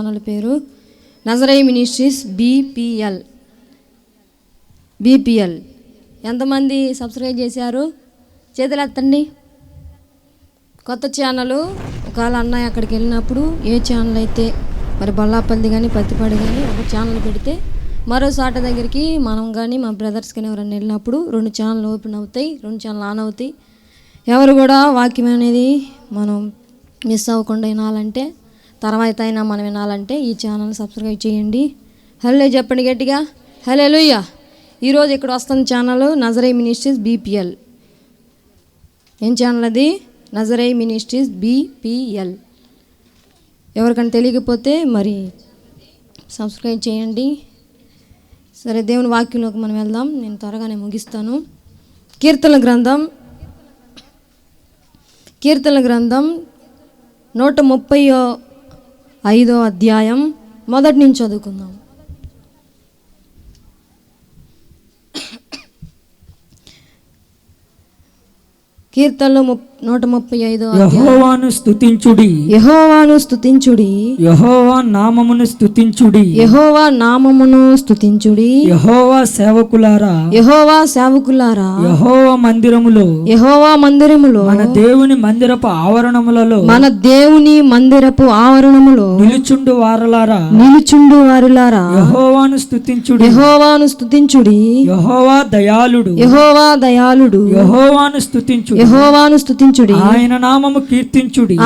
Channel పేరు నజరై ministries BPL. ఎంతమంది subscribe చేశారు? చేతులు ఎత్తండి. కొత్త ఛానల్. ఒకవేళ అన్నయ్య అక్కడికి వెళ్ళినప్పుడు ఏ ఛానల్ అయితే మరి బొల్లాపల్లి కానీ పత్తిపాడు కానీ ఒక ఛానల్ పెడితే మరో సాట దగ్గరికి మనం కానీ మా బ్రదర్స్ కానీ ఎవరైనా వెళ్ళినప్పుడు 2 ఛానల్ ఓపెన్ అవుతాయి, 2 ఛానల్ ఆన్ అవుతాయి. ఎవరు కూడా వాక్యం అనేది మనం మిస్ అవ్వకుండా వినాలంటే, తర్వాత అయినా మనం వినాలంటే ఈ ఛానల్ సబ్స్క్రైబ్ చేయండి. హలో చెప్పండి గట్టిగా, హల్లెలూయా. ఈరోజు ఇక్కడ వస్తున్న ఛానల్ నజరై మినిస్ట్రీస్ బీపీఎల్. ఏం ఛానల్ అది? నజరై మినిస్ట్రీస్ బీపీఎల్. ఎవరికైనా తెలియకపోతే మరి సబ్స్క్రైబ్ చేయండి. సరే, దేవుని వాక్యంలోకి మనం వెళ్దాం. నేను త్వరగానే ముగిస్తాను. కీర్తన గ్రంథం 135వ అధ్యాయం మొదటి నుంచి చదువుకుందాం. కీర్తనలు 135. యెహోవాను స్తుతించుడి, యెహోవా నామమును స్తుతించుడి, యెహోవా సేవకులారా, యెహోవా మందిరములో మన దేవుని మందిరపు ఆవరణములో నిలుచుండు వారలారా యెహోవాను స్తుతించుడి, యెహోవా దయాళుడు, యెహోవాను స్తుతించుడి, ఆయన నామము కీర్తించుడి,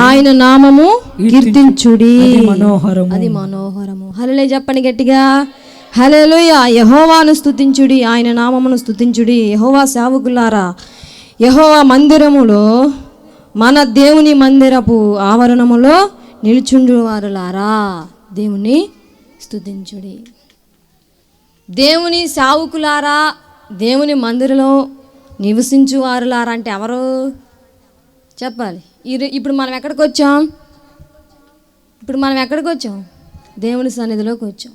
అది మనోహరము. హల్లెలూయా చెప్పండి గట్టిగా, హల్లెలూయా. యెహోవాను స్తుతించుడి, ఆయన నామమును స్తుతించుడి. యెహోవా సేవకులారా, యెహోవా మందిరములో మన దేవుని మందిరపు ఆవరణములో నిలుచుండు వారులారా దేవుని స్తుతించుడి. దేవుని సేవకులారా, దేవుని మందిరంలో నివసించు వారులారా అంటే ఎవరు చెప్పాలి? ఇప్పుడు మనం ఎక్కడికి వచ్చాం? దేవుని సన్నిధిలోకి వచ్చాం.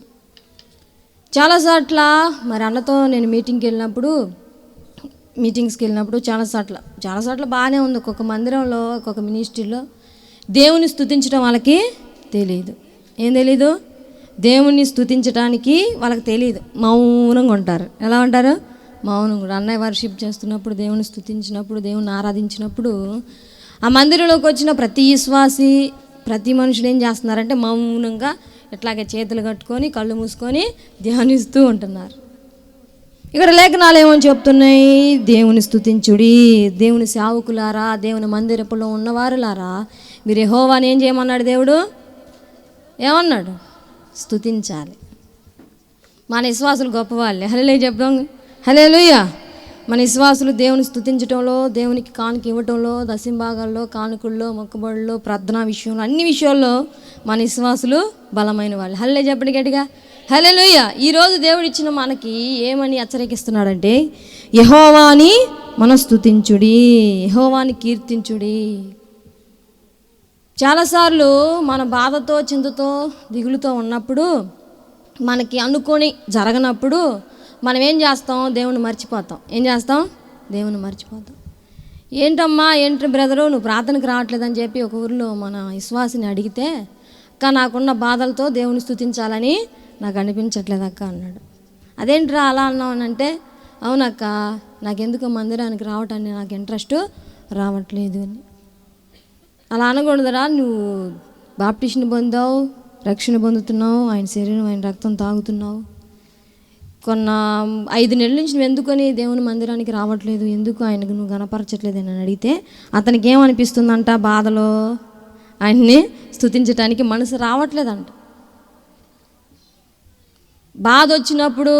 చాలాసార్లు మరి అన్నతో నేను మీటింగ్స్కి వెళ్ళినప్పుడు చాలాసార్లు బాగానే ఉంది. ఒక్కొక్క మందిరంలో, ఒక్కొక్క మినిస్ట్రీలో దేవుని స్తుతించడం వాళ్ళకి తెలియదు. ఏం తెలీదు? దేవుని స్తుతించడానికి వాళ్ళకి తెలియదు. మౌనంగా ఉంటారు. ఎలా ఉంటారు? మౌనం కూడా. అన్నయ్య వర్షిప్ చేస్తున్నప్పుడు, దేవుని స్తుతించినప్పుడు, దేవుని ఆరాధించినప్పుడు ఆ మందిరంలోకి వచ్చిన ప్రతి విశ్వాసి, ప్రతి మనుషులు ఏం చేస్తున్నారంటే మౌనంగా ఇట్లాగే చేతులు కట్టుకొని కళ్ళు మూసుకొని ధ్యానిస్తూ ఉంటున్నారు. ఇక్కడ లేఖనాలు ఏమని చెప్తున్నాయి? దేవుని స్తుతించుడి, దేవుని సేవకులారా, దేవుని మందిరపులో ఉన్నవారులారా, మీరు యెహోవాని ఏం చేయమన్నాడు? దేవుడు ఏమన్నాడు? స్తుతించాలి. మన విశ్వాసులు గొప్పవాళ్ళే. హల్లెలూయా చెప్దాం, హల్లెలూయా. మన విశ్వాసులు దేవుని స్తుతించడంలో, దేవునికి కానుక ఇవ్వటంలో, దశంభాగాల్లో, కానుకల్లో, మొక్కుబడుల్లో, ప్రార్థనా విషయంలో, అన్ని విషయాల్లో మన విశ్వాసులు బలమైన వాళ్ళు. హల్లెలూయా చెప్పండి గట్టిగా, హల్లెలూయా. ఈరోజు దేవుడు ఇచ్చిన మనకి ఏమని హెచ్చరికిస్తున్నాడంటే, యెహోవాని మనం స్తుతించుడి, యెహోవాని కీర్తించుడి. చాలాసార్లు మన బాధతో, చింతతో, దిగులుతో ఉన్నప్పుడు, మనకి అనుకొని జరగనప్పుడు మనం ఏం చేస్తాం? దేవుని మర్చిపోతాం. దేవుని మర్చిపోతాం. ఏంటి బ్రదరు నువ్వు ప్రార్థనకు రావట్లేదని చెప్పి ఒక ఊరిలో మన విశ్వాసిని అడిగితే, అక్క నాకున్న బాధలతో దేవుని స్తుతించాలని నాకు అనిపించట్లేదు అక్క అన్నాడు. అదేంట్రా అలా అన్నావు అని అంటే, అవునక్క నాకెందుకో మందిరానికి రావటానికి నాకు ఇంట్రెస్ట్ రావట్లేదు అని. అలా అనకూడదురా, నువ్వు బాప్టిషన్ పొందావు, రక్షణ పొందుతున్నావు, ఆయన శరీరం ఆయన రక్తం తాగుతున్నావు. 5 నెలల నుంచి నువ్వు ఎందుకని దేవుని మందిరానికి రావట్లేదు, ఎందుకు ఆయనకు నువ్వు గణపరచట్లేదు అని అడిగితే అతనికి ఏమనిపిస్తుందంట? బాధలో ఆయన్ని స్తుతించడానికి మనసు రావట్లేదంట. బాధ వచ్చినప్పుడు,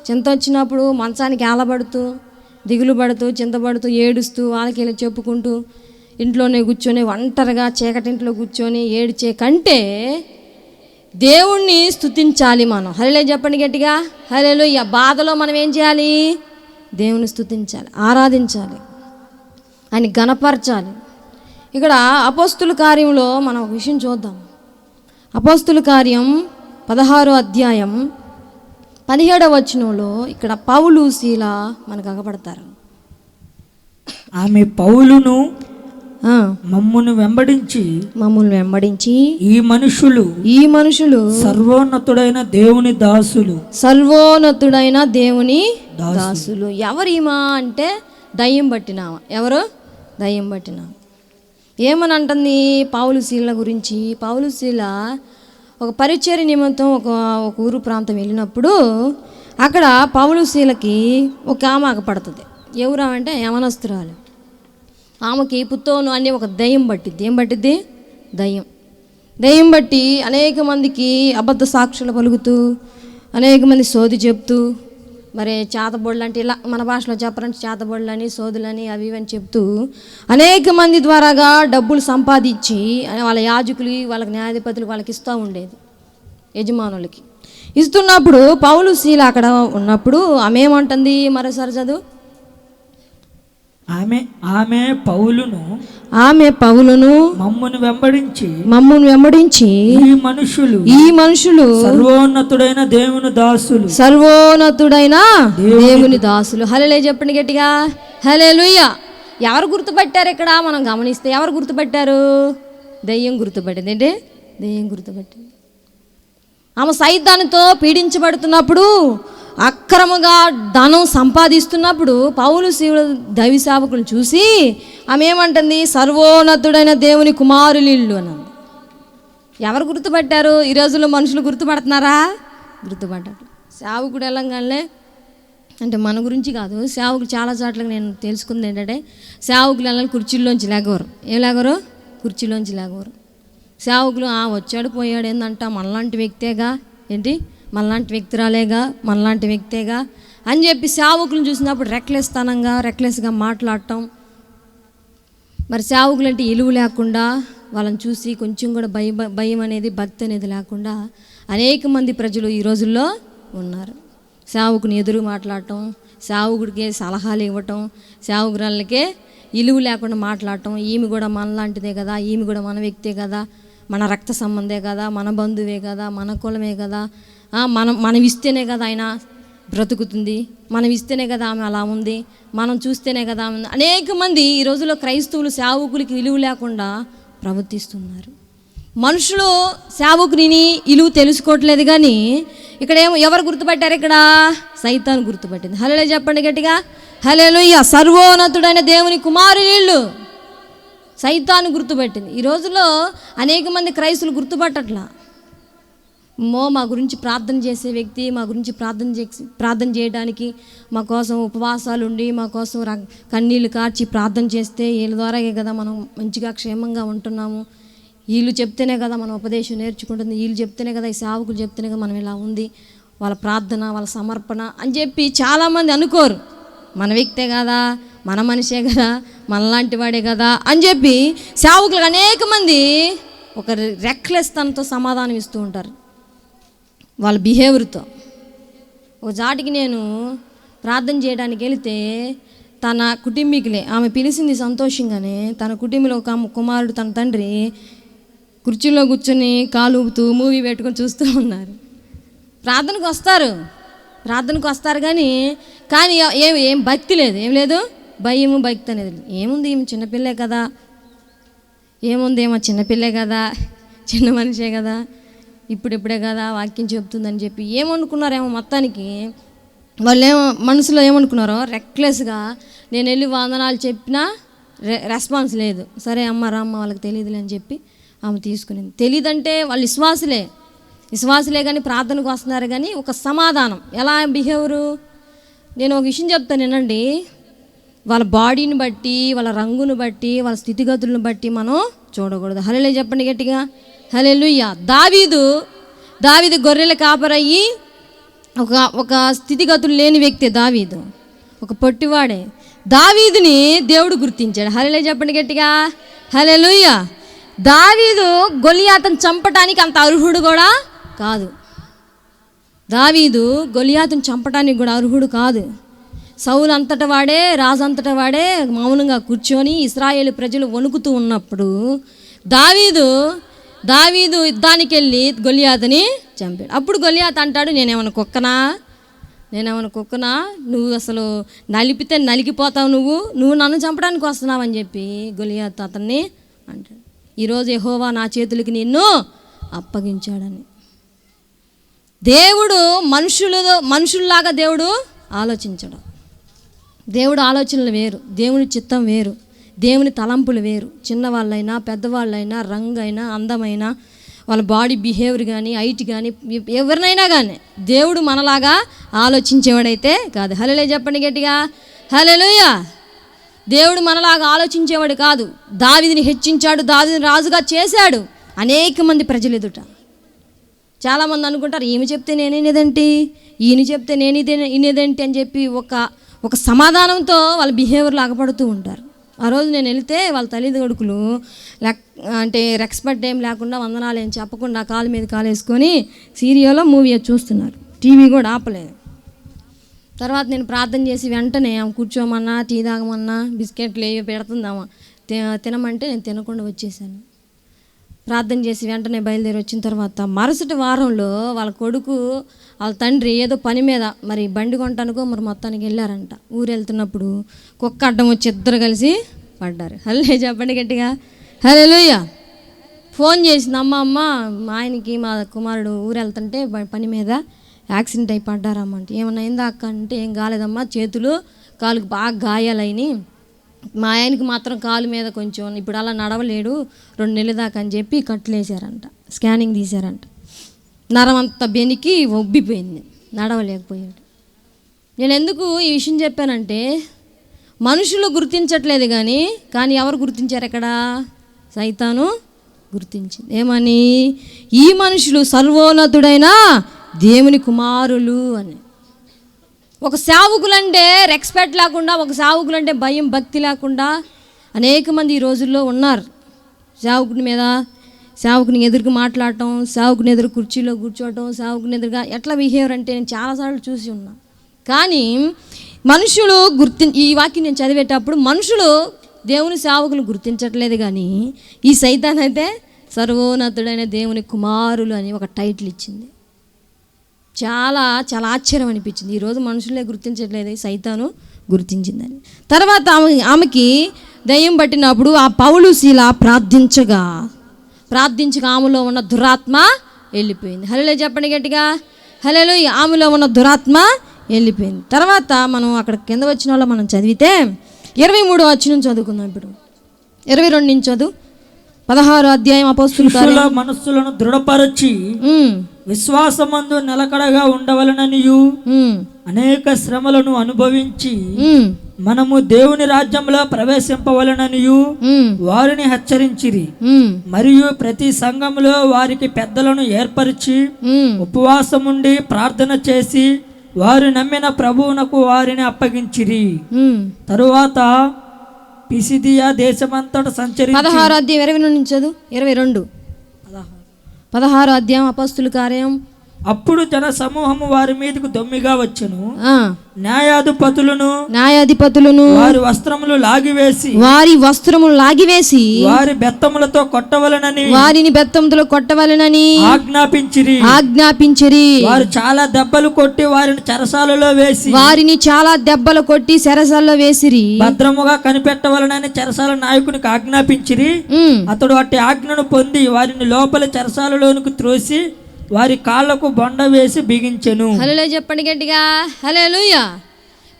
చింత వచ్చినప్పుడు మంచానికి ఏలబడుతూ, దిగులు పడుతూ, చింతపడుతూ, ఏడుస్తూ, వాళ్ళకి ఇలా చెప్పుకుంటూ ఇంట్లోనే కూర్చొని ఒంటరిగా చీకటింట్లో కూర్చొని ఏడ్చే కంటే దేవుణ్ణి స్తుతించాలి మనం. హల్లెలూయా చెప్పండి గట్టిగా, హల్లెలూయా. బాధలో మనం ఏం చేయాలి? దేవుని స్తుతించాలి, ఆరాధించాలి, ఆయన గణపరచాలి. ఇక్కడ అపోస్తుల కార్యంలో మనం ఒక విషయం చూద్దాం. అపోస్తుల కార్యం 16వ అధ్యాయం 17వ వచనంలో ఇక్కడ పౌలు, శీల మనకు అగపడతారు. ఆమె పౌలును మమ్మును వెంబడించి మమ్మల్ని వెంబడించి ఈ మనుషులు సర్వోన్నతుడైన దేవుని దాసులు. సర్వోన్నతుడైన దేవుని దాసులు. ఎవరిమా అంటే దయ్యం పట్టినామా. ఎవరు? దయ్యం పట్టినామా. ఏమని అంటుంది పౌలు శీల గురించి? పౌలు శీల ఒక పరిచర్య నిమిత్తం ఒక ఊరు ప్రాంతం వెళ్ళినప్పుడు అక్కడ పౌలు శీలకి ఒక ఆమె పడుతుంది. ఎవరు అంటే యమనస్తురాలు. ఆమెకి పుత్తోను అనే ఒక దయ్యం పట్టిద్ది. ఏం పట్టిద్ది? దయ్యం బట్టి అనేక మందికి అబద్ధ సాక్షులు పలుకుతూ, అనేక మంది సోది చెప్తూ, మరి చేతబొళ్ళు అంటే ఇలా మన భాషలో చెప్పాలంటే చేతబొళ్ళని, సోదులని, అవి ఇవని చెప్తూ అనేక మంది ద్వారాగా డబ్బులు సంపాదించి వాళ్ళ యాజకులు, వాళ్ళకి న్యాయాధిపతులు వాళ్ళకి ఇస్తూ ఉండేది, యజమానులకి ఇస్తున్నప్పుడు పౌలు శీల అక్కడ ఉన్నప్పుడు ఆమె ఏమంటుంది? మరోసారి చదువు. ఆమె పౌలును మమ్మును వెంబడించి ఈ మనుషులు సర్వోన్నతుడైన దేవుని దాసులు. హల్లెలూయా చెప్పండి గట్టిగా, హల్లెలూయా. ఎవరు గుర్తుపట్టారు ఇక్కడ? మనం గమనిస్తే ఎవరు గుర్తుపట్టారు? దెయ్యం గుర్తుపట్టింది. ఏంటి? దెయ్యం గుర్తుపట్టింది. ఆమె సైతానుతో పీడించబడుతున్నప్పుడు, అక్రమంగా ధనం సంపాదిస్తున్నప్పుడు పౌలు శీల దైవ సేవకులు చూసి ఆమె ఏమంటుంది? సర్వోన్నతుడైన దేవుని కుమారులిల్లు అన్నది. ఎవరు గుర్తుపట్టారు? ఈ రోజుల్లో మనుషులు గుర్తుపడుతున్నారా? గుర్తుపట్టారు. సేవకుడు వెళ్ళంగానే అంటే మన గురించి కాదు, సేవకులు చాలా చోట్ల నేను తెలుసుకుంది ఏంటంటే సేవకులు వెళ్ళాలి కుర్చీల్లోంచి లేగవరు. ఏం లేగరు? కుర్చీలోంచి లేగవరు. సేవకులు వచ్చాడు పోయాడు ఏందంట, మనలాంటి వ్యక్తేగా, ఏంటి మనలాంటి వ్యక్తిరాలేగా, మనలాంటి వ్యక్తేగా అని చెప్పి సేవకులను చూసినప్పుడు రెక్లెస్గా మాట్లాడటం. మరి సేవకులు అంటే ఇలువ లేకుండా వాళ్ళని చూసి కొంచెం కూడా భయం అనేది, భక్తి అనేది లేకుండా అనేక మంది ప్రజలు ఈ రోజుల్లో ఉన్నారు. సేవకుని ఎదురు మాట్లాడటం, సేవకుడికే సలహాలు ఇవ్వటం, సేవకురాళ్ళకే ఇలువ లేకుండా మాట్లాడటం. ఈమె కూడా మనలాంటిదే కదా, ఈమె కూడా మన వ్యక్తే కదా, మన రక్త సంబంధే కదా, మన బంధువే కదా, మన కులమే కదా, మనం ఇస్తేనే కదా ఆయన బ్రతుకుతుంది, మనం ఇస్తేనే కదా ఆమె అలా ఉంది, మనం చూస్తేనే కదా ఆమె. అనేక మంది ఈ రోజుల్లో క్రైస్తవులు సేవకులకి విలువ లేకుండా ప్రవర్తిస్తున్నారు. మనుషులు సేవకుని విలువ తెలుసుకోవట్లేదు. కానీ ఇక్కడ ఎవరు గుర్తుపట్టారు? ఇక్కడ సైతాను గుర్తుపట్టింది. హల్లెలూయా చెప్పండి గట్టిగా, హల్లెలూయా. సర్వోన్నతుడైన దేవుని కుమారులు సైతాను గుర్తుపట్టింది. ఈ రోజుల్లో అనేక మంది క్రైస్తువులు గుర్తుపట్టట్లా. మా గురించి ప్రార్థన చేసే వ్యక్తి, మా గురించి ప్రార్థన చేయడానికి మా కోసం ఉపవాసాలు ఉండి, మా కోసం కన్నీళ్ళు కార్చి ప్రార్థన చేస్తే వీళ్ళ ద్వారాగే కదా మనం మంచిగా క్షేమంగా ఉంటున్నాము, వీళ్ళు చెప్తేనే కదా మనం ఉపదేశం నేర్చుకుంటుంది, వీళ్ళు చెప్తేనే కదా, ఈ సేవకులు చెప్తేనే కదా మనం ఇలా ఉంది, వాళ్ళ ప్రార్థన, వాళ్ళ సమర్పణ అని చెప్పి చాలామంది అనుకోరు. మన వ్యక్తే కదా, మన మనిషే కదా, మనలాంటి వాడే కదా అని చెప్పి సేవకులకు అనేక మంది ఒక రెక్లెస్తనంతో సమాధానం ఇస్తూ ఉంటారు వాళ్ళ బిహేవియర్తో. ఒక జాటికి నేను ప్రార్థన చేయడానికి వెళితే తన కుటుంబీకులే, ఆమె పిలిచింది సంతోషంగానే, తన కుటుంబంలో ఒక కుమారుడు, తన తండ్రి కుర్చీలో కూర్చొని కాలు ఊపుతూ మూవీ పెట్టుకొని చూస్తూ ఉన్నారు. ప్రార్థనకు వస్తారు కానీ ఏం భక్తి లేదు, ఏం లేదు, భయము భక్తి అనేది లేదు. ఏముంది ఏమి చిన్నపిల్లే కదా, ఏమో చిన్నపిల్లే కదా, చిన్న మనిషే కదా, ఇప్పుడే కదా వాక్యం చెప్తుందని చెప్పి ఏమనుకున్నారేమో. మొత్తానికి వాళ్ళు మనసులో ఏమనుకున్నారో రెక్లెస్గా నేను వెళ్ళి వందనాలు చెప్పినా రెస్పాన్స్ లేదు. సరే అమ్మ రామ్మ వాళ్ళకి తెలియదులే అని చెప్పి ఆమె తీసుకునింది. తెలియదంటే వాళ్ళు విశ్వాసులే కానీ ప్రార్థనకు వస్తున్నారు కానీ ఒక సమాధానం ఎలా బిహేవరు. నేను ఒక విషయం చెప్తాను వినండి. వాళ్ళ బాడీని బట్టి, వాళ్ళ రంగును బట్టి, వాళ్ళ స్థితిగతులను బట్టి మనం చూడకూడదు. హల్లెలూయా చెప్పండి గట్టిగా, హల్లెలూయా. దావీదు గొర్రెల కాపరయ్యి ఒక స్థితిగతులు లేని వ్యక్తి దావీదు, ఒక పొట్టివాడే. దావీదుని దేవుడు గుర్తించాడు. హల్లెలూయా చెప్పండి గట్టిగా, హల్లెలూయా. దావీదు గొలియాతును చంపటానికి అంత అర్హుడు కూడా కాదు. దావీదు గొలియాతును చంపటానికి కూడా అర్హుడు కాదు. సౌలు అంతటా వాడే, రాజు అంతటా వాడే మౌనంగా కూర్చొని ఇశ్రాయేలు ప్రజలు వణుకుతూ ఉన్నప్పుడు దావీదు యుద్ధానికి వెళ్ళి గొలియాతుని చంపాడు. అప్పుడు గొలియాతు అంటాడు, నేనేమన్నా కుక్కనా, నేనేమన్నా కుక్కనా? నువ్వు అసలు నలిపితే నలిగిపోతావు, నువ్వు నన్ను చంపడానికి వస్తున్నావు అని చెప్పి గొలియాతు అతన్ని అంటాడు. ఈరోజు యెహోవా నా చేతులకి నిన్ను అప్పగించాడని. దేవుడు మనుషుల్లాగా దేవుడు ఆలోచించడం. దేవుడు ఆలోచనలు వేరు, దేవుని చిత్తం వేరు, దేవుని తలంపులు వేరు. చిన్నవాళ్ళైనా పెద్దవాళ్ళైనా, రంగు అయినా, అందమైనా, వాళ్ళ బాడీ బిహేవియర్ కానీ, హైట్ కానీ, ఎవరినైనా కానీ దేవుడు మనలాగా ఆలోచించేవాడైతే కాదు. హల్లెలూయా చెప్పండి గట్టిగా, హల్లెలూయా. దేవుడు మనలాగా ఆలోచించేవాడు కాదు. దావీదుని హెచ్చించాడు, దావీదుని రాజుగా చేశాడు అనేక మంది ప్రజలు ఎదుట. చాలామంది అనుకుంటారు ఈమె చెప్తే నేనేదేంటి, ఈయన చెప్తే నేను ఇనేదేంటి అని చెప్పి ఒక సమాధానంతో వాళ్ళ బిహేవియర్లు అగపడుతూ ఉంటారు. ఆ రోజు నేను వెళితే వాళ్ళ తల్లిదండ్రులు అంటే రెస్పెక్ట్ ఏం లేకుండా, వందనాలు ఏం చెప్పకుండా కాలు మీద కాలు వేసుకొని సీరియల్లో మూవీ చూస్తున్నారు. టీవీ కూడా ఆపలేదు. తర్వాత నేను ప్రార్థన చేసి వెంటనే ఆమె కూర్చోమన్నా, టీ తాగమన్నా, బిస్కెట్లు ఏవో పెడుతుందామా, తినమంటే నేను తినకుండా వచ్చేసాను. ప్రార్థన చేసి వెంటనే బయలుదేరి వచ్చిన తర్వాత మరుసటి వారంలో వాళ్ళ కొడుకు వాళ్ళ తండ్రి ఏదో పని మీద మరి బండి కొంటానుకో మరి మొత్తానికి వెళ్ళారంట. ఊరు వెళ్తున్నప్పుడు కుక్క అడ్డం వచ్చి ఇద్దరు కలిసి పడ్డారు. హల్లెలూయా చెప్పండి గట్టిగా, హల్లెలూయా. ఫోన్ చేసింది, అమ్మ మా ఆయనకి మా కుమారుడు ఊరు వెళ్తుంటే పని మీద యాక్సిడెంట్ అయి పడ్డారమ్మంటే. ఏమన్నా అయిందా అక్క అంటే, ఏం కాలేదమ్మా, చేతులు కాలుకు బాగా గాయాలైనాయి, మా ఆయనకి మాత్రం కాలు మీద కొంచెం ఇప్పుడు అలా నడవలేడు 2 నెలల దాకా అని చెప్పి కట్లేసారంట, స్కానింగ్ తీశారంట. నరం అంతా బెనికి ఒబ్బిపోయింది, నడవలేకపోయాడు. నేను ఎందుకు ఈ విషయం చెప్పానంటే, మనుషులు గుర్తించట్లేదు కానీ ఎవరు గుర్తించారు? ఎక్కడ? సైతాను గుర్తించింది. ఏమని? ఈ మనుషులు సర్వోన్నతుడైన దేవుని కుమారులు అని. ఒక సేవకులంటే రెస్పెక్ట్ లేకుండా, ఒక సేవకులంటే భయం భక్తి లేకుండా అనేక మంది ఈ రోజుల్లో ఉన్నారు. సేవకుని ఎదురుకు మాట్లాడటం, సేవకుని ఎదురు కుర్చీలో కూర్చోవటం, సేవకుని ఎదురుగా ఎట్లా బిహేవియర్ అంటే నేను చాలాసార్లు చూసి ఉన్నా. కానీ మనుషులు ఈ వాక్యం నేను చదివేటప్పుడు మనుషులు దేవుని సేవకులు గుర్తించట్లేదు, కానీ ఈ సైతాన్ అయితే సర్వోన్నతుడైన దేవుని కుమారులు అని ఒక టైటిల్ ఇచ్చింది. చాలా చాలా ఆశ్చర్యం అనిపించింది. ఈరోజు మనుషులే గుర్తించట్లేదు, సైతాను గుర్తించిందని. తర్వాత ఆమెకి దయ్యం పట్టినప్పుడు ఆ పౌలు శీల ప్రార్థించగా ఆమెలో ఉన్న దురాత్మ వెళ్ళిపోయింది. హల్లెలూయా చెప్పండి గట్టిగా, హల్లెలూయా. ఆమెలో ఉన్న దురాత్మ వెళ్ళిపోయింది. తర్వాత మనం అక్కడ కింద వచ్చిన వాళ్ళు మనం చదివితే 23వ వచనం చదువుకుందాం. ఇప్పుడు 22 నుంచి చదువు. 16వ అధ్యాయం అపోస్తలుల మనస్సులను దృఢపరచి విశ్వాసమందు నిలకడగా ఉండవలననియు అనేక శ్రమలను అనుభవించి మనము దేవుని రాజ్యంలో ప్రవేశింపవలననియు వారిని హెచ్చరించిరి. మరియు ప్రతి సంఘములో వారికి పెద్దలను ఏర్పరిచి ఉపవాసముండి ప్రార్థన చేసి వారు నమ్మిన ప్రభువునకు వారిని అప్పగించిరి. తరువాత పిసిదియా దేశమంతట సంచరించి 16వ అధ్యాయం 20 నుంచి చదువు. 22 16వ అధ్యాయం అపొస్తలుల కార్యం. అప్పుడు జన సమూహము వారి మీదకు దొమ్మిగా వచ్చెను. న్యాయాధిపతులను వారి వస్త్రములు లాగివేసి వారి బెత్తములతో కొట్టవలనని ఆజ్ఞాపించిరి. వారు చాలా దెబ్బలు కొట్టి వారిని చాలా చెరసాలలో వేసిరి. భద్రముగా కనిపెట్టవలనని చెరసాల నాయకునికి ఆజ్ఞాపించిరి. అతడు అట్టి ఆజ్ఞను పొంది వారిని లోపల చెరసాలలోనికి త్రోసి వారి కాళ్ళకు బొండ వేసి బిగించెను. హల్లెలూయా చెప్పండి గట్టిగా, హల్లెలూయా.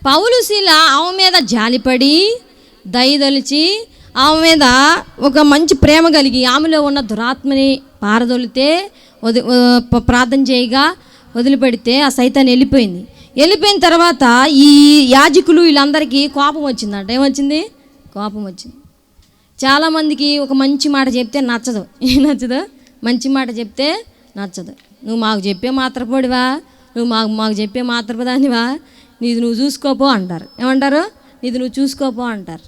పౌలు శీల ఆమె మీద జాలిపడి దయదలిచి ఆమె మీద ఒక మంచి ప్రేమ కలిగి ఆమెలో ఉన్న దురాత్మని పారదొలితే ప్రార్థన చేయగా వదిలిపెడితే ఆ సైతాన్ని వెళ్ళిపోయిన తర్వాత ఈ యాజకులు వీళ్ళందరికీ కోపం వచ్చిందంట. ఏమొచ్చింది? కోపం వచ్చింది. చాలామందికి ఒక మంచి మాట చెప్తే నచ్చదు. ఏం నచ్చదు? మంచి మాట చెప్తే నచ్చదు. నువ్వు మాకు చెప్పే మాత్రపోడివా, నువ్వు మాకు చెప్పే మాత్రపదానివా, నీది నువ్వు చూసుకోపో అంటారు. ఏమంటారు? నీది నువ్వు చూసుకోపో అంటారు.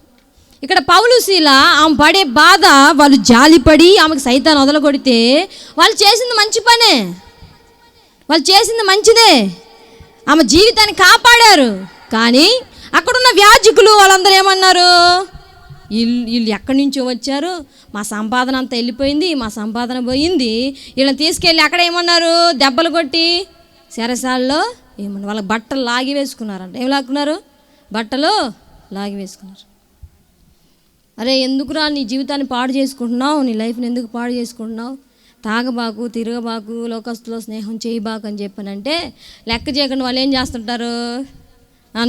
ఇక్కడ పౌలు శీల ఆమె పడే బాధ, వాళ్ళు జాలిపడి ఆమెకు సైతాన్ని వదలగొడితే వాళ్ళు చేసింది మంచి పనే, వాళ్ళు చేసింది మంచిదే, ఆమె జీవితాన్ని కాపాడారు. కానీ అక్కడున్న యాజకులు వాళ్ళందరూ ఏమన్నారు? వీళ్ళు ఎక్కడి నుంచో వచ్చారు, మా సంపాదన అంతా వెళ్ళిపోయింది, మా సంపాదన పోయింది, వీళ్ళని తీసుకెళ్ళి అక్కడ ఏమన్నారు? దెబ్బలు కొట్టి చెరసాలలో ఏమన్నా వాళ్ళ బట్టలు లాగి వేసుకున్నారంట. ఏం లాక్కున్నారు? బట్టలు లాగి వేసుకున్నారు. అరే ఎందుకురా నీ జీవితాన్ని పాడు చేసుకుంటున్నావు, నీ లైఫ్ని ఎందుకు పాడు చేసుకుంటున్నావు, తాగబాకు, తిరగబాకు, లోకస్తులో స్నేహం చేయబాకు అని చెప్పానంటే లెక్క చేయకుండా వాళ్ళు ఏం చేస్తుంటారు?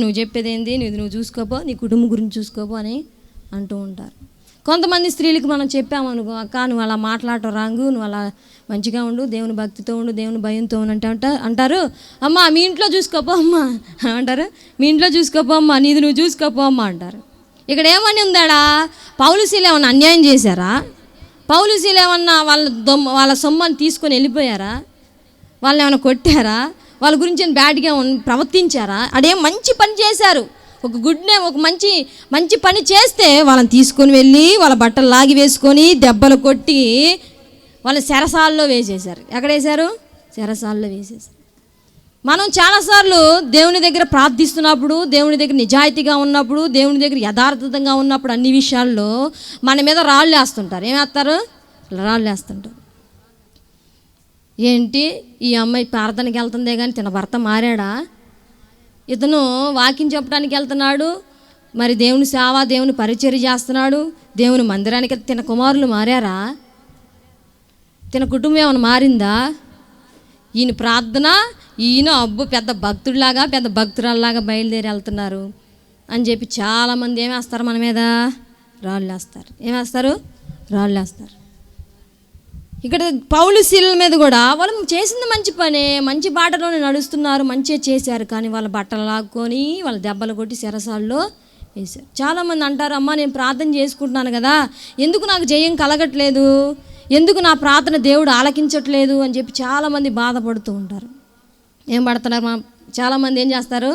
నువ్వు చెప్పేది ఏంది, నువ్వు చూసుకోపో, నీ కుటుంబం గురించి చూసుకోపో అని అంటూ ఉంటారు. కొంతమంది స్త్రీలకు మనం చెప్పామనుకో, అక్క నువ్వు అలా మాట్లాడటం రాంగు, నువ్వు అలా మంచిగా ఉండు, దేవుని భక్తితో ఉండు, దేవుని భయంతో ఉండు అంటారు. అమ్మ మీ ఇంట్లో చూసుకోపో అమ్మ అంటారు. మీ ఇంట్లో చూసుకోపో అమ్మ, నీది నువ్వు చూసుకోపో అమ్మ అంటారు. ఇక్కడ ఏమని ఉందాడా? పౌలుసీలు ఏమన్నా అన్యాయం చేశారా? పౌలుసీలు ఏమన్నా వాళ్ళ సొమ్మని తీసుకొని వెళ్ళిపోయారా? వాళ్ళని ఏమైనా కొట్టారా? వాళ్ళ గురించి బ్యాడ్గా ప్రవర్తించారా? అదేం మంచి పని చేశారు. ఒక గుడ్ నేమ్, ఒక మంచి పని చేస్తే వాళ్ళని తీసుకొని వెళ్ళి వాళ్ళ బట్టలు లాగి వేసుకొని దెబ్బలు కొట్టి వాళ్ళ చెరసాల్లో వేసేశారు. ఎక్కడ వేశారు? చెరసాల్లో వేసేశారు. మనం చాలాసార్లు దేవుని దగ్గర ప్రార్థిస్తున్నప్పుడు, దేవుని దగ్గర నిజాయితీగా ఉన్నప్పుడు, దేవుని దగ్గర యథార్థంగా ఉన్నప్పుడు అన్ని విషయాల్లో మన మీద రాళ్ళు వేస్తుంటారు. ఏమేస్తారు? రాళ్ళు వేస్తుంటారు. ఏంటి ఈ అమ్మాయి ప్రార్థనకి వెళ్తుందే కానీ తన భర్త మారాడా? ఇతను వాకింగ్ చెప్పడానికి వెళ్తున్నాడు, మరి దేవుని సేవ, దేవుని పరిచర్య చేస్తున్నాడు, దేవుని మందిరానికి తన కుమారులు మారారా? తన కుటుంబం ఏమైనా మారిందా? ఈయన ప్రార్థన, ఈయన పెద్ద భక్తుడిలాగా పెద్ద భక్తురాల్లాగా బయలుదేరి వెళ్తున్నారు అని చెప్పి చాలామంది ఏమేస్తారు? మన మీద రాళ్ళు వేస్తారు. ఏమేస్తారు? రాళ్ళు వేస్తారు. ఇక్కడ పౌలు శీలల మీద కూడా వాళ్ళు చేసింది మంచి పనే, మంచి బాటలోనే నడుస్తున్నారు, మంచిగా చేశారు. కానీ వాళ్ళ బట్టలు లాక్కొని వాళ్ళ దెబ్బలు కొట్టి చెరసాల్లో వేశారు. చాలామంది అంటారు, అమ్మ నేను ప్రార్థన చేసుకుంటున్నాను కదా, ఎందుకు నాకు జయం కలగట్లేదు, ఎందుకు నా ప్రార్థన దేవుడు ఆలకించట్లేదు అని చెప్పి చాలామంది బాధపడుతూ ఉంటారు. ఏం పడుతున్నారు? చాలామంది ఏం చేస్తారు?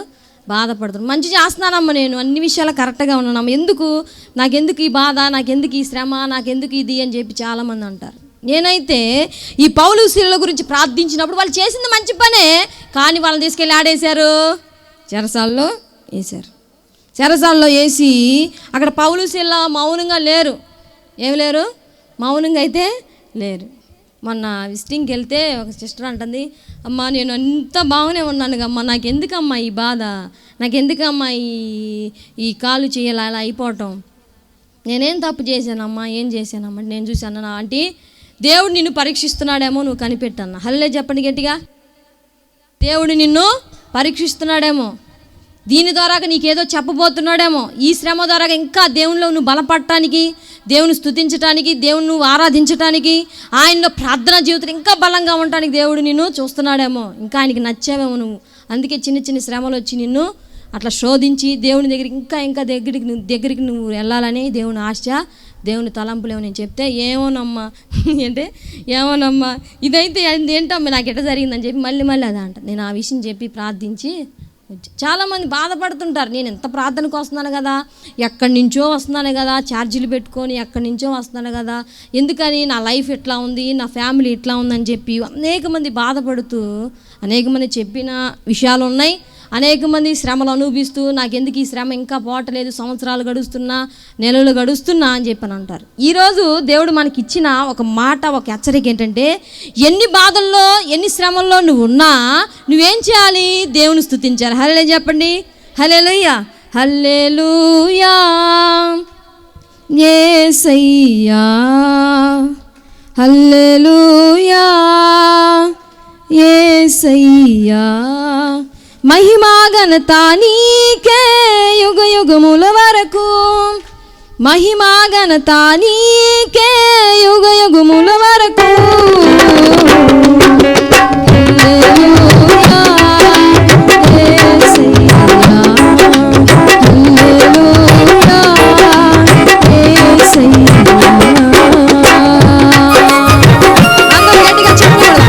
బాధపడుతున్నారు. మంచి చేస్తున్నానమ్మ, నేను అన్ని విషయాలు కరెక్ట్గా ఉన్నానమ్మ, నాకెందుకు ఈ బాధ, నాకెందుకు ఈ శ్రమ, నాకెందుకు ఇది అని చెప్పి చాలామంది అంటారు. నేనైతే ఈ పౌలు శీలల గురించి ప్రార్థించినప్పుడు వాళ్ళు చేసింది మంచి పనే, కానీ వాళ్ళని తీసుకెళ్ళి ఆడేశారు, చెరసాల్లో వేశారు. చెరసాల్లో వేసి అక్కడ పౌలు శీల మౌనంగా లేరు. ఏమి లేరు? మౌనంగా అయితే లేరు. మొన్న విజిటింగ్కి వెళ్తే ఒక సిస్టర్ అంటుంది, అమ్మ నేను అంత బాగానే ఉన్నాను అమ్మ, నాకెందుకమ్మా ఈ బాధ, నాకెందుకమ్మా ఈ కాలు చేయాలి అలా అయిపోవటం, నేనేం తప్పు చేశానమ్మా, ఏం చేశానమ్మా, నేను చూశాను ఆంటీ దేవుడు నిన్ను పరీక్షిస్తున్నాడేమో, నువ్వు కనిపెట్టన్నా. హల్లే చెప్పండి గట్టిగా. దేవుడు నిన్ను పరీక్షిస్తున్నాడేమో, దీని ద్వారా నీకేదో చెప్పబోతున్నాడేమో, ఈ శ్రమ ద్వారా ఇంకా దేవునిలో నువ్వు బలపడటానికి, దేవుని స్తుతించడానికి, దేవుని నువ్వు ఆరాధించడానికి, ఆయనలో ప్రార్థనా జీవితం ఇంకా బలంగా ఉండటానికి దేవుడు నిన్ను చూస్తున్నాడేమో, ఇంకా ఆయనకి నచ్చావేమో నువ్వు, అందుకే చిన్న చిన్న శ్రమలు వచ్చి నిన్ను అట్లా శోధించి దేవుని దగ్గరికి ఇంకా దగ్గరికి నువ్వు వెళ్ళాలని దేవుని ఆశ, దేవుని తలంపులేమో నేను చెప్తే ఏమోనమ్మా అంటే ఏమోనమ్మా ఇదైతే ఏంటమ్మా నాకు ఎట్లా జరిగిందని చెప్పి మళ్ళీ అది అంట. నేను ఆ విషయం చెప్పి ప్రార్థించి చాలామంది బాధపడుతుంటారు, నేను ఎంత ప్రార్థనకు వస్తున్నాను కదా, ఎక్కడి నుంచో వస్తున్నాను కదా, ఛార్జీలు పెట్టుకొని ఎక్కడి నుంచో వస్తున్నాను కదా, ఎందుకని నా లైఫ్ ఎట్లా ఉంది, నా ఫ్యామిలీ ఎట్లా ఉందని చెప్పి అనేక మంది బాధపడుతూ అనేక మంది చెప్పిన విషయాలు ఉన్నాయి. అనేక మంది శ్రమలు అనుభవిస్తూ నాకెందుకు ఈ శ్రమ ఇంకా పోవట్లేదు, సంవత్సరాలు గడుస్తున్నా, నెలలు గడుస్తున్నా అని చెప్పని అంటారు. ఈరోజు దేవుడు మనకి ఇచ్చిన ఒక మాట, ఒక హెచ్చరిక ఏంటంటే, ఎన్ని బాధల్లో ఎన్ని శ్రమల్లో నువ్వు ఉన్నా నువ్వేం చేయాలి? దేవుని స్తుతించాలి. హల్లెలూయా చెప్పండి. హల్లెలూయా, హల్లెలూయా యేసయ్యా, హల్లెలూయా యేసయ్యా, మహిమా ఘనత నీకే యుగ యుగముల వరకు, మహిమా ఘనత నీకే యుగ యుగముల వరకు. హల్లెలూయా యేసయ్యా, హల్లెలూయా యేసయ్యా. అందరూ గట్టిగా చెప్పండి.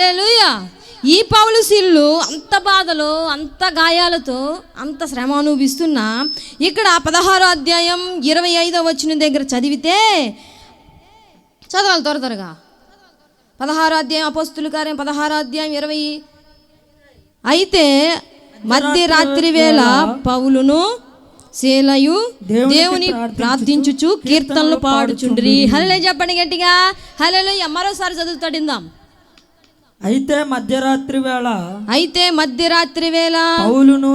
హల్లెలూయా. ఈ పౌలు శీలులు అంత బాధలో, అంత గాయాలతో, అంత శ్రమ అనుభవిస్తున్నా ఇక్కడ 16వ అధ్యాయం 25వ వచనం దగ్గర చదివితే చదవాలి త్వరగా. 16వ అధ్యాయం అపోస్తుల కార్యం 16వ అధ్యాయం 20. అయితే మధ్యరాత్రి వేళ పౌలును శీలయు దేవుని ప్రార్థించుచు కీర్తనలు పాడుచుండ్రి. హల్లెలూయా చెప్పండి గట్టిగా, హల్లెలూయా. మరోసారి చదువుతాడు ఇందాం. అయితే మధ్యరాత్రి వేళ పౌలును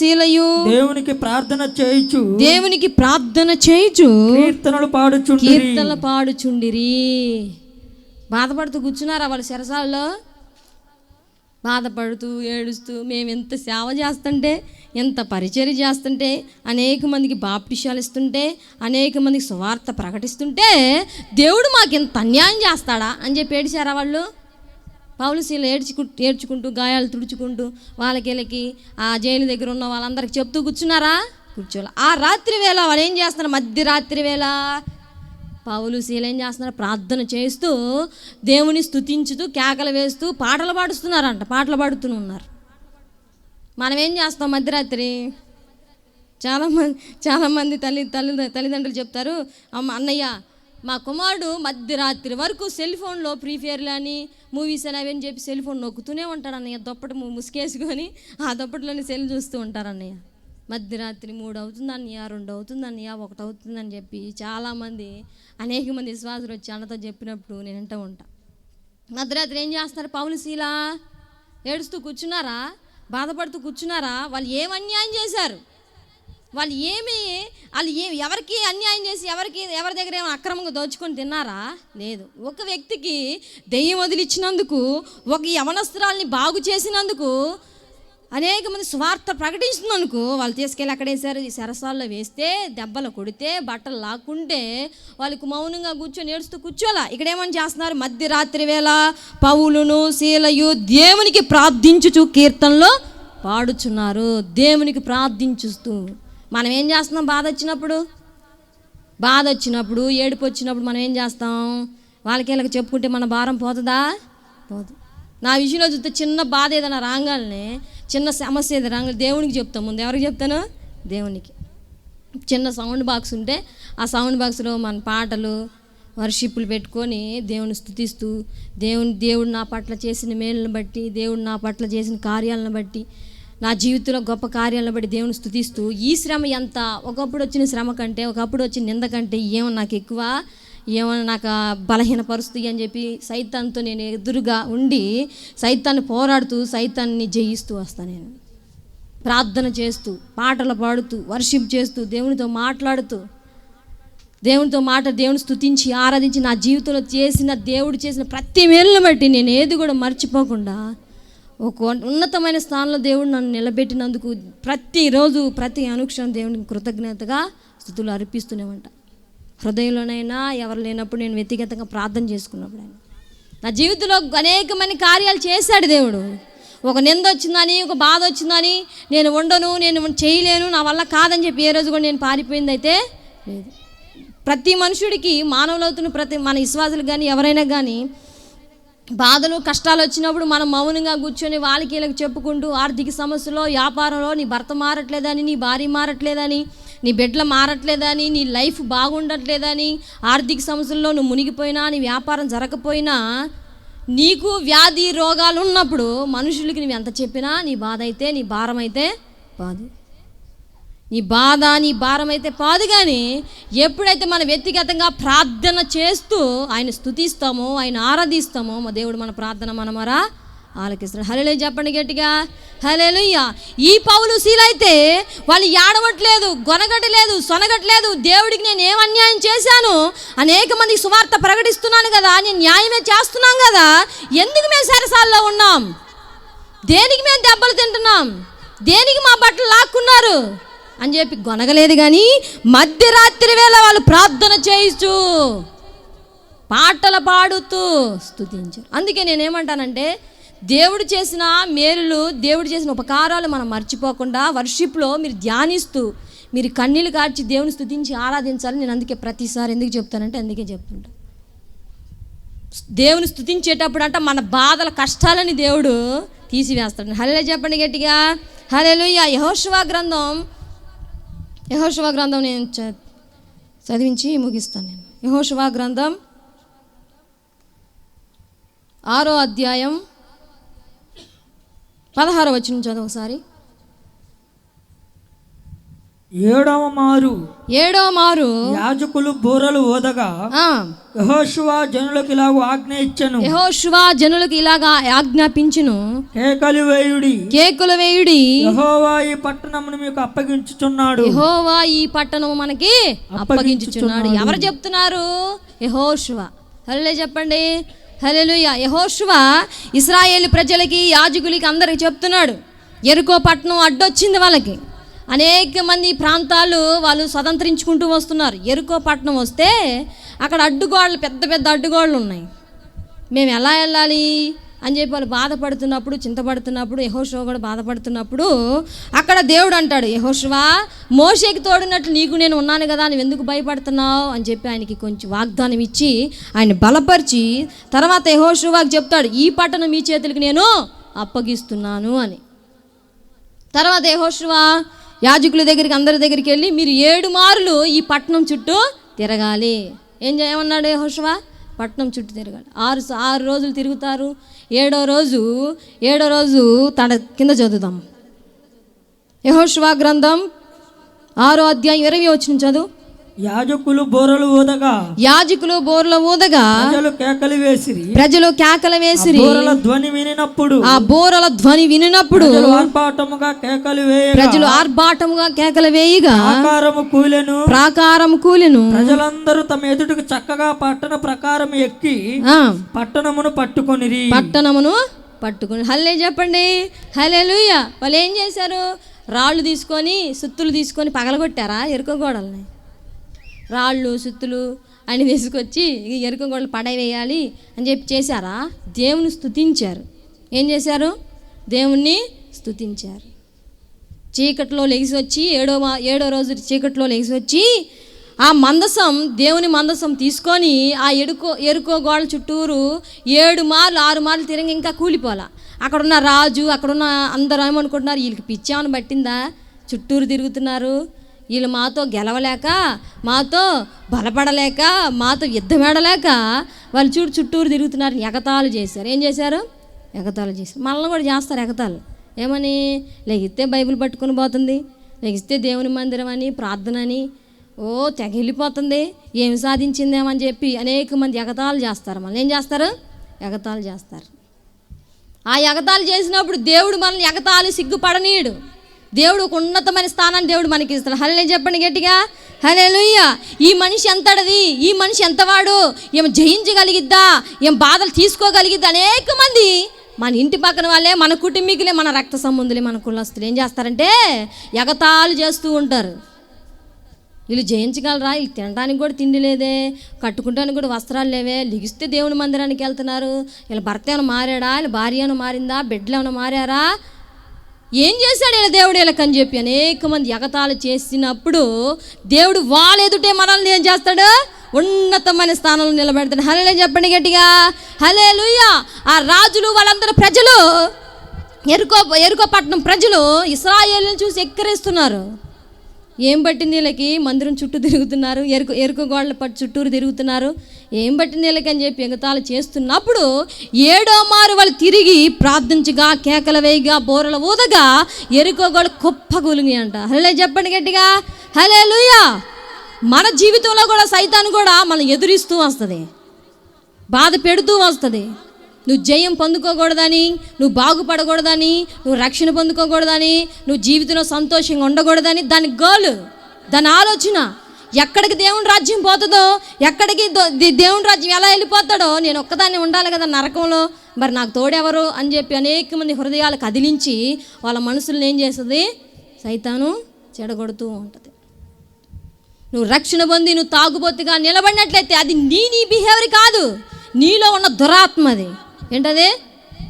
శీలయు దేవునికి ప్రార్థన చేయుచు కీర్తనలు పాడుచుండిరి. బాధపడుతూ కూర్చున్నారా వాళ్ళు చెరసాలలో? బాధపడుతూ ఏడుస్తూ మేము ఎంత సేవ చేస్తుంటే, ఎంత పరిచర్య చేస్తుంటే, అనేక మందికి బాప్టిషాలు ఇస్తుంటే, అనేక మందికి సువార్త ప్రకటిస్తుంటే దేవుడు మాకు ఎంత అన్యాయం చేస్తాడా అని చెప్పి ఏడిచారా వాళ్ళు? పౌలు శీల ఏడ్చుకుంటూ గాయాలు తుడుచుకుంటూ వాళ్ళకి ఆ జైలు దగ్గర ఉన్న వాళ్ళందరికీ చెప్తూ కూర్చున్నారా? కూర్చోవాలి. ఆ రాత్రి వేళ వాళ్ళు ఏం చేస్తున్నారు? మధ్యరాత్రి వేళ పౌలు శీల ఏం చేస్తున్నారు? ప్రార్థన చేస్తూ దేవుని స్తుతించుతూ కేకలు వేస్తూ పాటలు పాడుతున్నారంట. పాటలు పాడుతూ ఉన్నారు. మనం ఏం చేస్తాం మధ్యరాత్రి? చాలామంది తల్లిదండ్రులు చెప్తారు, అన్నయ్య మా కుమారుడు మధ్యరాత్రి వరకు సెల్ ఫోన్లో ఫ్రీ ఫైర్లు అని మూవీస్ అని అవని చెప్పి సెల్ ఫోన్ నొక్కుతూనే ఉంటాడు అన్నయ్య. దుప్పటి ముసుకేసుకొని ఆ దుప్పటిలోని సెల్ చూస్తూ ఉంటారు అన్నయ్య. మధ్యరాత్రి 3 అవుతుందన్నయ్య, 2 అవుతుందన్నయ్య, 1 అవుతుందని చెప్పి చాలామంది అనేక మంది విశ్వాసులు వచ్చి అన్నతో చెప్పినప్పుడు నేను వింటూ ఉంటా. మధ్యరాత్రి ఏం చేస్తున్నారు? పౌలు శీల ఏడుస్తూ కూర్చున్నారా? బాధపడుతూ కూర్చున్నారా? వాళ్ళు ఏం అన్యాయం చేశారు? వాళ్ళు ఎవరికి అన్యాయం చేసి ఎవరి దగ్గర ఏమో అక్రమంగా దోచుకొని తిన్నారా? లేదు. ఒక వ్యక్తికి దెయ్యం వదిలిచ్చినందుకు, ఒక యవనస్త్రాల్ని బాగు చేసినందుకు, అనేక మంది స్వార్థ ప్రకటిస్తున్నందుకు వాళ్ళు తీసుకెళ్ళి అక్కడేసారు. ఈ సరసాల్లో వేస్తే, దెబ్బలు కొడితే, బట్టలు లాక్కుంటే వాళ్ళకు మౌనంగా కూర్చొని ఏడుస్తూ కూర్చోలా. ఇక్కడ ఏమని చేస్తున్నారు? మధ్యరాత్రి వేళ పౌలును శీలయు దేవునికి ప్రార్థించుచు కీర్తనలో పాడుచున్నారు. దేవునికి ప్రార్థించుస్తూ. మనం ఏం చేస్తున్నాం? బాధ వచ్చినప్పుడు ఏడుపు వచ్చినప్పుడు మనం ఏం చేస్తాం? వాళ్ళకి చెప్పుకుంటే మన భారం పోతుందా? పోదు. నా విషయంలో చూస్తే చిన్న బాధ ఏదైనా రాగానే, చిన్న సమస్య ఏదైనా రాగానే దేవునికి చెప్తాం. ముందు ఎవరికి చెప్తాను? దేవునికి. చిన్న సౌండ్ బాక్స్ ఉంటే ఆ సౌండ్ బాక్స్లో మన పాటలు, వర్షిప్పులు పెట్టుకొని దేవుని స్తుతిస్తూ, దేవుడు నా పట్ల చేసిన మేలును బట్టి, దేవుడు నా పట్ల చేసిన కార్యాలను బట్టి, నా జీవితంలో గొప్ప కార్యాలను బట్టి దేవుని స్తుతిస్తూ, ఈ శ్రమ ఎంత, ఒకప్పుడు వచ్చిన శ్రమ కంటే, ఒకప్పుడు వచ్చిన నింద కంటే ఏమో నాకు ఎక్కువ, ఏమన్నా నాకు బలహీనపరుస్తుంది అని చెప్పి సైతాన్తో నేను ఎదురుగా ఉండి సైతాన్ని పోరాడుతూ సైతాన్ని జయిస్తూ వస్తాను. నేను ప్రార్థన చేస్తూ, పాటలు పాడుతూ, వర్షిప్ చేస్తూ, దేవునితో మాట్లాడుతూ, దేవుని స్తుతించి ఆరాధించి, నా జీవితంలో దేవుడు చేసిన ప్రతి మేలును బట్టి నేను ఏది కూడా మర్చిపోకుండా ఒక ఉన్నతమైన స్థానంలో దేవుడు నన్ను నిలబెట్టినందుకు ప్రతిరోజు, ప్రతి అనుక్షణం దేవునికి కృతజ్ఞతగా స్తుతులు అర్పిస్తూనే ఉంటా. హృదయంలోనైనా ఎవరు లేనప్పుడు నేను వ్యక్తిగతంగా ప్రార్థన చేసుకున్నప్పుడు నా జీవితంలో అనేకమైన కార్యాలు చేశాడు దేవుడు. ఒక నింద వచ్చిందని, ఒక బాధ వచ్చిందని నేను ఉండను, నేను చేయలేను, నా వల్ల కాదని చెప్పి ఏ రోజు కూడా నేను పారిపోయింది అయితే లేదు. ప్రతి మనుషుడికి, మానవులవుతున్న మన విశ్వాసులు కానీ ఎవరైనా కానీ బాధలు కష్టాలు వచ్చినప్పుడు మనం మౌనంగా కూర్చొని వాళ్ళకి వీళ్ళకి చెప్పుకుంటూ, ఆర్థిక సమస్యలో, వ్యాపారంలో నీ భర్త మారట్లేదని, నీ భార్య మారట్లేదని, నీ బిడ్డలు మారట్లేదని, నీ లైఫ్ బాగుండట్లేదని, ఆర్థిక సమస్యల్లో నువ్వు మునిగిపోయినా, నీ వ్యాపారం జరగకపోయినా, నీకు వ్యాధి రోగాలు ఉన్నప్పుడు మనుషులకి నువ్వు ఎంత చెప్పినా నీ బాధ అయితే, నీ భారం అయితే పాదు. నీ బాధ, నీ భారం అయితే పాదు. కానీ ఎప్పుడైతే మనం వ్యక్తిగతంగా ప్రార్థన చేస్తూ ఆయన స్తుతిస్తామో, ఆయన ఆరాధిస్తామో, మా దేవుడు మన ప్రార్థన మనమరా ఆలకిస్తాడు. హల్లెలూయా చెప్పండి గట్టిగా, హల్లెలూయా. ఈ పౌలు శీల అయితే వాళ్ళు ఏడవట్లేదు, గొనగట్టలేదు, సొనగట్లేదు. దేవుడికి నేను ఏం అన్యాయం చేశాను? అనేక మందికి సువార్త ప్రకటిస్తున్నాను కదా, నేను న్యాయమే చేస్తున్నాం కదా, ఎందుకు మేము సరసాల్లో ఉన్నాం? దేనికి మేము దెబ్బలు తింటున్నాం? దేనికి మా బట్టలు లాక్కున్నారు అని చెప్పి గొనగలేదు. కానీ మధ్యరాత్రి వేళ వాళ్ళు ప్రార్థన చేయిస్తూ, పాటలు పాడుతూ స్తుతించారు. అందుకే నేనేమంటానంటే, దేవుడు చేసిన మేలులు, దేవుడు చేసిన ఉపకారాలు మనం మర్చిపోకుండా వర్షిప్లో మీరు ధ్యానిస్తూ, మీరు కన్నీళ్ళు కార్చి దేవుని స్తుతించి ఆరాధించాలి. నేను అందుకే ప్రతిసారి ఎందుకు చెప్తానంటే అందుకే చెప్తుంటా. దేవుని స్తుతించేటప్పుడు అంట మన బాధల కష్టాలని దేవుడు తీసివేస్తాడు. హల్లెలూయా చెప్పండి గట్టిగా, హల్లెలూయా. యెహోషువ గ్రంథం నేను చదివించి ముగిస్తాను. నేను యెహోషువ గ్రంథం 6వ అధ్యాయం 16వ వచనం చదువు ఒకసారి. 7వ మారు యాజకులు బూరలు ఊదగా యెహోషువ జనులకు ఇలాగ ఆజ్ఞాపించును, కేకలు వేయుడి, యెహోవా ఈ పట్టణమును మీకు అప్పగించుచున్నాడు. యెహోవా ఈ పట్టణము మనకి అప్పగించుచున్నాడు. ఎవరు చెప్తున్నారు? యెహోషువ. హల్లెలూయా చెప్పండి, హల్లెలూయా. యెహోషువ ఇశ్రాయేలు ప్రజలకి, యాజకులకి అందరికి చెప్తున్నాడు. యెరికో పట్టణం అడ్డొచ్చింది వాళ్ళకి. అనేక మంది ప్రాంతాలు వాళ్ళు స్వతంత్రించుకుంటూ వస్తున్నారు. యెరికో పట్టణం వస్తే అక్కడ అడ్డుగోడలు, పెద్ద పెద్ద అడ్డుగోడలు ఉన్నాయి. మేము ఎలా వెళ్ళాలి అని చెప్పి వాళ్ళు బాధపడుతున్నప్పుడు, చింతపడుతున్నప్పుడు, యెహోషువ కూడా బాధపడుతున్నప్పుడు అక్కడ దేవుడు అంటాడు, యెహోషువ మోషేకి తోడున్నట్లు నీకు నేను ఉన్నాను కదా, నువ్వు ఎందుకు భయపడుతున్నావు అని చెప్పి ఆయనకి కొంచెం వాగ్దానం ఇచ్చి ఆయన బలపరిచి తర్వాత యెహోషువకి చెప్తాడు, ఈ పట్టణం మీ చేతులకు నేను అప్పగిస్తున్నాను అని. తర్వాత యెహోషువ యాజకుల దగ్గరికి, అందరి దగ్గరికి వెళ్ళి మీరు 7 మార్లు ఈ పట్టణం చుట్టూ తిరగాలి. ఏం చేయమన్నాడు యెహోషువ? పట్టణం చుట్టూ తిరగాలి. 6 రోజులు తిరుగుతారు. 7వ రోజు తన కింద చదువుదాం. యెహోషువ గ్రంథం 6వ అధ్యాయం 20వ వచనం చదువు. యాజకులు బోరలు ఊదగా ప్రజలు కేకలు వేసిరి. ఆ బోరల ధ్వని వినినప్పుడు ప్రజలు ఆర్భాటముగా కేకలు వేయగా ప్రాకారము కూలెను. ప్రజలందరూ తమ ఎదుటికి చక్కగా పట్టణ ప్రకారం ఎక్కి పట్టణమును పట్టుకొని. హల్లెలూయా చెప్పండి, హల్లెలూయా. వాళ్ళు ఏం చేశారు? రాళ్ళు తీసుకొని, సుత్తులు తీసుకొని పగలగొట్టారా యెరికో గోడల్ని? రాళ్ళు, సుత్తులు అని తీసుకొచ్చి యెరికో గోడలు పడవేయాలి అని చెప్పి చేశారా? దేవుని స్తుతించారు. ఏం చేశారు? దేవుణ్ణి స్తుతించారు. చీకట్లో లెగిసి వచ్చి, ఏడో రోజు చీకట్లో లెగిసి వచ్చి ఆ మందసం, దేవుని మందసం తీసుకొని ఆ యెరికో గోడల చుట్టూరు 6 మార్లు తిరిగి ఇంకా కూలిపోలా. అక్కడున్న రాజు, అక్కడున్న అందరూ ఏమనుకుంటున్నారు, వీళ్ళకి పిచ్చేమని పట్టిందా, చుట్టూరు తిరుగుతున్నారు, వీళ్ళు మాతో గెలవలేక, మాతో బలపడలేక, మాతో యుద్ధమేడలేక వాళ్ళు చుట్టూరు తిరుగుతున్నారు. ఎగతాళి చేశారు. ఏం చేశారు? ఎగతాళి చేశారు. మనల్ని కూడా చేస్తారు ఎగతాళి. ఏమని? లెగిస్తే బైబిల్ పట్టుకొని పోతుంది, లెగిస్తే దేవుని మందిరం అని, ప్రార్థన అని, తెగిలిపోతుంది, ఏమి సాధించిందేమని చెప్పి అనేక మంది ఎగతాళి చేస్తారు. మనల్ని ఏం చేస్తారు? ఎగతాళి చేస్తారు. ఆ ఎగతాళి చేసినప్పుడు దేవుడు మనల్ని ఎగతాళి సిగ్గుపడనీయుడు. దేవుడు ఒక ఉన్నతమైన స్థానాన్ని దేవుడు మనకి ఇస్తాడు. హల్లెలూయా చెప్పండి గట్టిగా, హల్లెలూయా. ఈ మనిషి ఎంతటిది, ఈ మనిషి ఎంతవాడు, ఏం జయించగలిగిద్దా, ఏం బాధలు తీసుకోగలిగిద్దా. అనేక మంది మన ఇంటి పక్కన వాళ్ళే, మన కుటుంబీకులే, మన రక్త సంబంధులే, మన కులస్తులు ఏం చేస్తారంటే ఎగతాళి చేస్తూ ఉంటారు. వీళ్ళు జయించగలరా, వీళ్ళు తినడానికి కూడా తిండి లేదే, కట్టుకుంటానికి కూడా వస్త్రాలు లేవే, లిగిస్తే దేవుని మందిరానికి వెళ్తున్నారు, వీళ్ళ భర్త ఏమైనా మారాడా, వీళ్ళ భార్య ఏమైనా మారిందా, బిడ్డలు ఏమైనా మారారా, ఏం చేశాడు వీళ్ళ దేవుడు వీళ్ళకని చెప్పి అనేక మంది ఎగతాళి చేసినప్పుడు దేవుడు వాళ్ళ ఎదుటే మనల్ని ఏం చేస్తాడు? ఉన్నతమైన స్థానంలో నిలబెడతాడు. హల్లెలూయా చెప్పండి గట్టిగా, హల్లెలూయా. ఆ రాజులు వాళ్ళందరూ ప్రజలు, యెరికో పట్టణం ప్రజలు ఇశ్రాయేలును చూసి ఎక్కిరిస్తున్నారు. ఏం పట్టింది వీళ్ళకి? మందిరం చుట్టూ తిరుగుతున్నారు, ఎరుక గోడల చుట్టూరు తిరుగుతున్నారు, ఏం పట్టింది వీళ్ళకి అని చెప్పి ఎగతాళి చేస్తున్నప్పుడు 7వ మారు వాళ్ళు తిరిగి ప్రార్థించగా, కేకల వేయగా, బోరల ఊదగా ఎరుకో గోడ కుప్పగూలింది అంట. హల్లెలూయా చెప్పండి గట్టిగా, హల్లెలూయా. మన జీవితంలో కూడా సైతాను కూడా మనం ఎదురిస్తూ వస్తుంది, బాధ పెడుతూ వస్తుంది. నువ్వు జయం పొందుకోకూడదని, నువ్వు బాగుపడకూడదని, నువ్వు రక్షణ పొందుకోకూడదని, నువ్వు జీవితంలో సంతోషంగా ఉండకూడదని దాని గోలు, దాని ఆలోచన. ఎక్కడికి దేవుని రాజ్యం పోతుందో, ఎక్కడికి దేవుని రాజ్యం ఎలా వెళ్ళిపోతాడో, నేను ఒక్కదాన్ని ఉండాలి కదా నరకంలో, మరి నాకు తోడెవరు అని చెప్పి అనేక మంది హృదయాలు కదిలించి వాళ్ళ మనసులను ఏం చేస్తుంది? సైతాను చెడగొడుతూ ఉంటుంది. నువ్వు రక్షణ పొంది నువ్వు తాగుబోతుగా నిలబడినట్లయితే అది నీ బిహేవియర్ కాదు, నీలో ఉన్న దురాత్మ. అది ఏంటదే?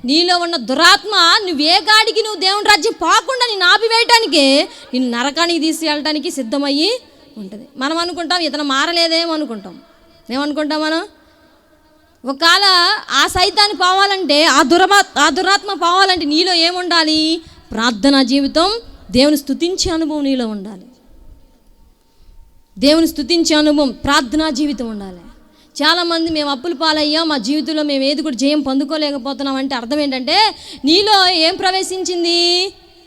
నీలో ఉన్న దురాత్మ నువ్వే గాడికి నువ్వు దేవుని రాజ్యం పోకుండా నేను ఆపివేయటానికి, నిన్ను నరకానికి తీసుకెళ్ళటానికి సిద్ధమయ్యి ఉంటుంది. మనం అనుకుంటాం ఇతను మారలేదేమో అనుకుంటాం. ఏమనుకుంటాం మనం? ఒకవేళ ఆ సైతాన్ని పోవాలంటే ఆ దురాత్మ పోవాలంటే నీలో ఏముండాలి? ప్రార్థనా జీవితం, దేవుని స్తుతించే అనుభవం నీలో ఉండాలి. దేవుని స్తుతించే అనుభవం, ప్రార్థనా జీవితం ఉండాలి. చాలామంది మేము అప్పుల పాలయ్యాం, మా జీవితంలో మేము ఏది కూడా జయం పొందుకోలేకపోతున్నాం అంటే అర్థం ఏంటంటే నీలో ఏం ప్రవేశించింది?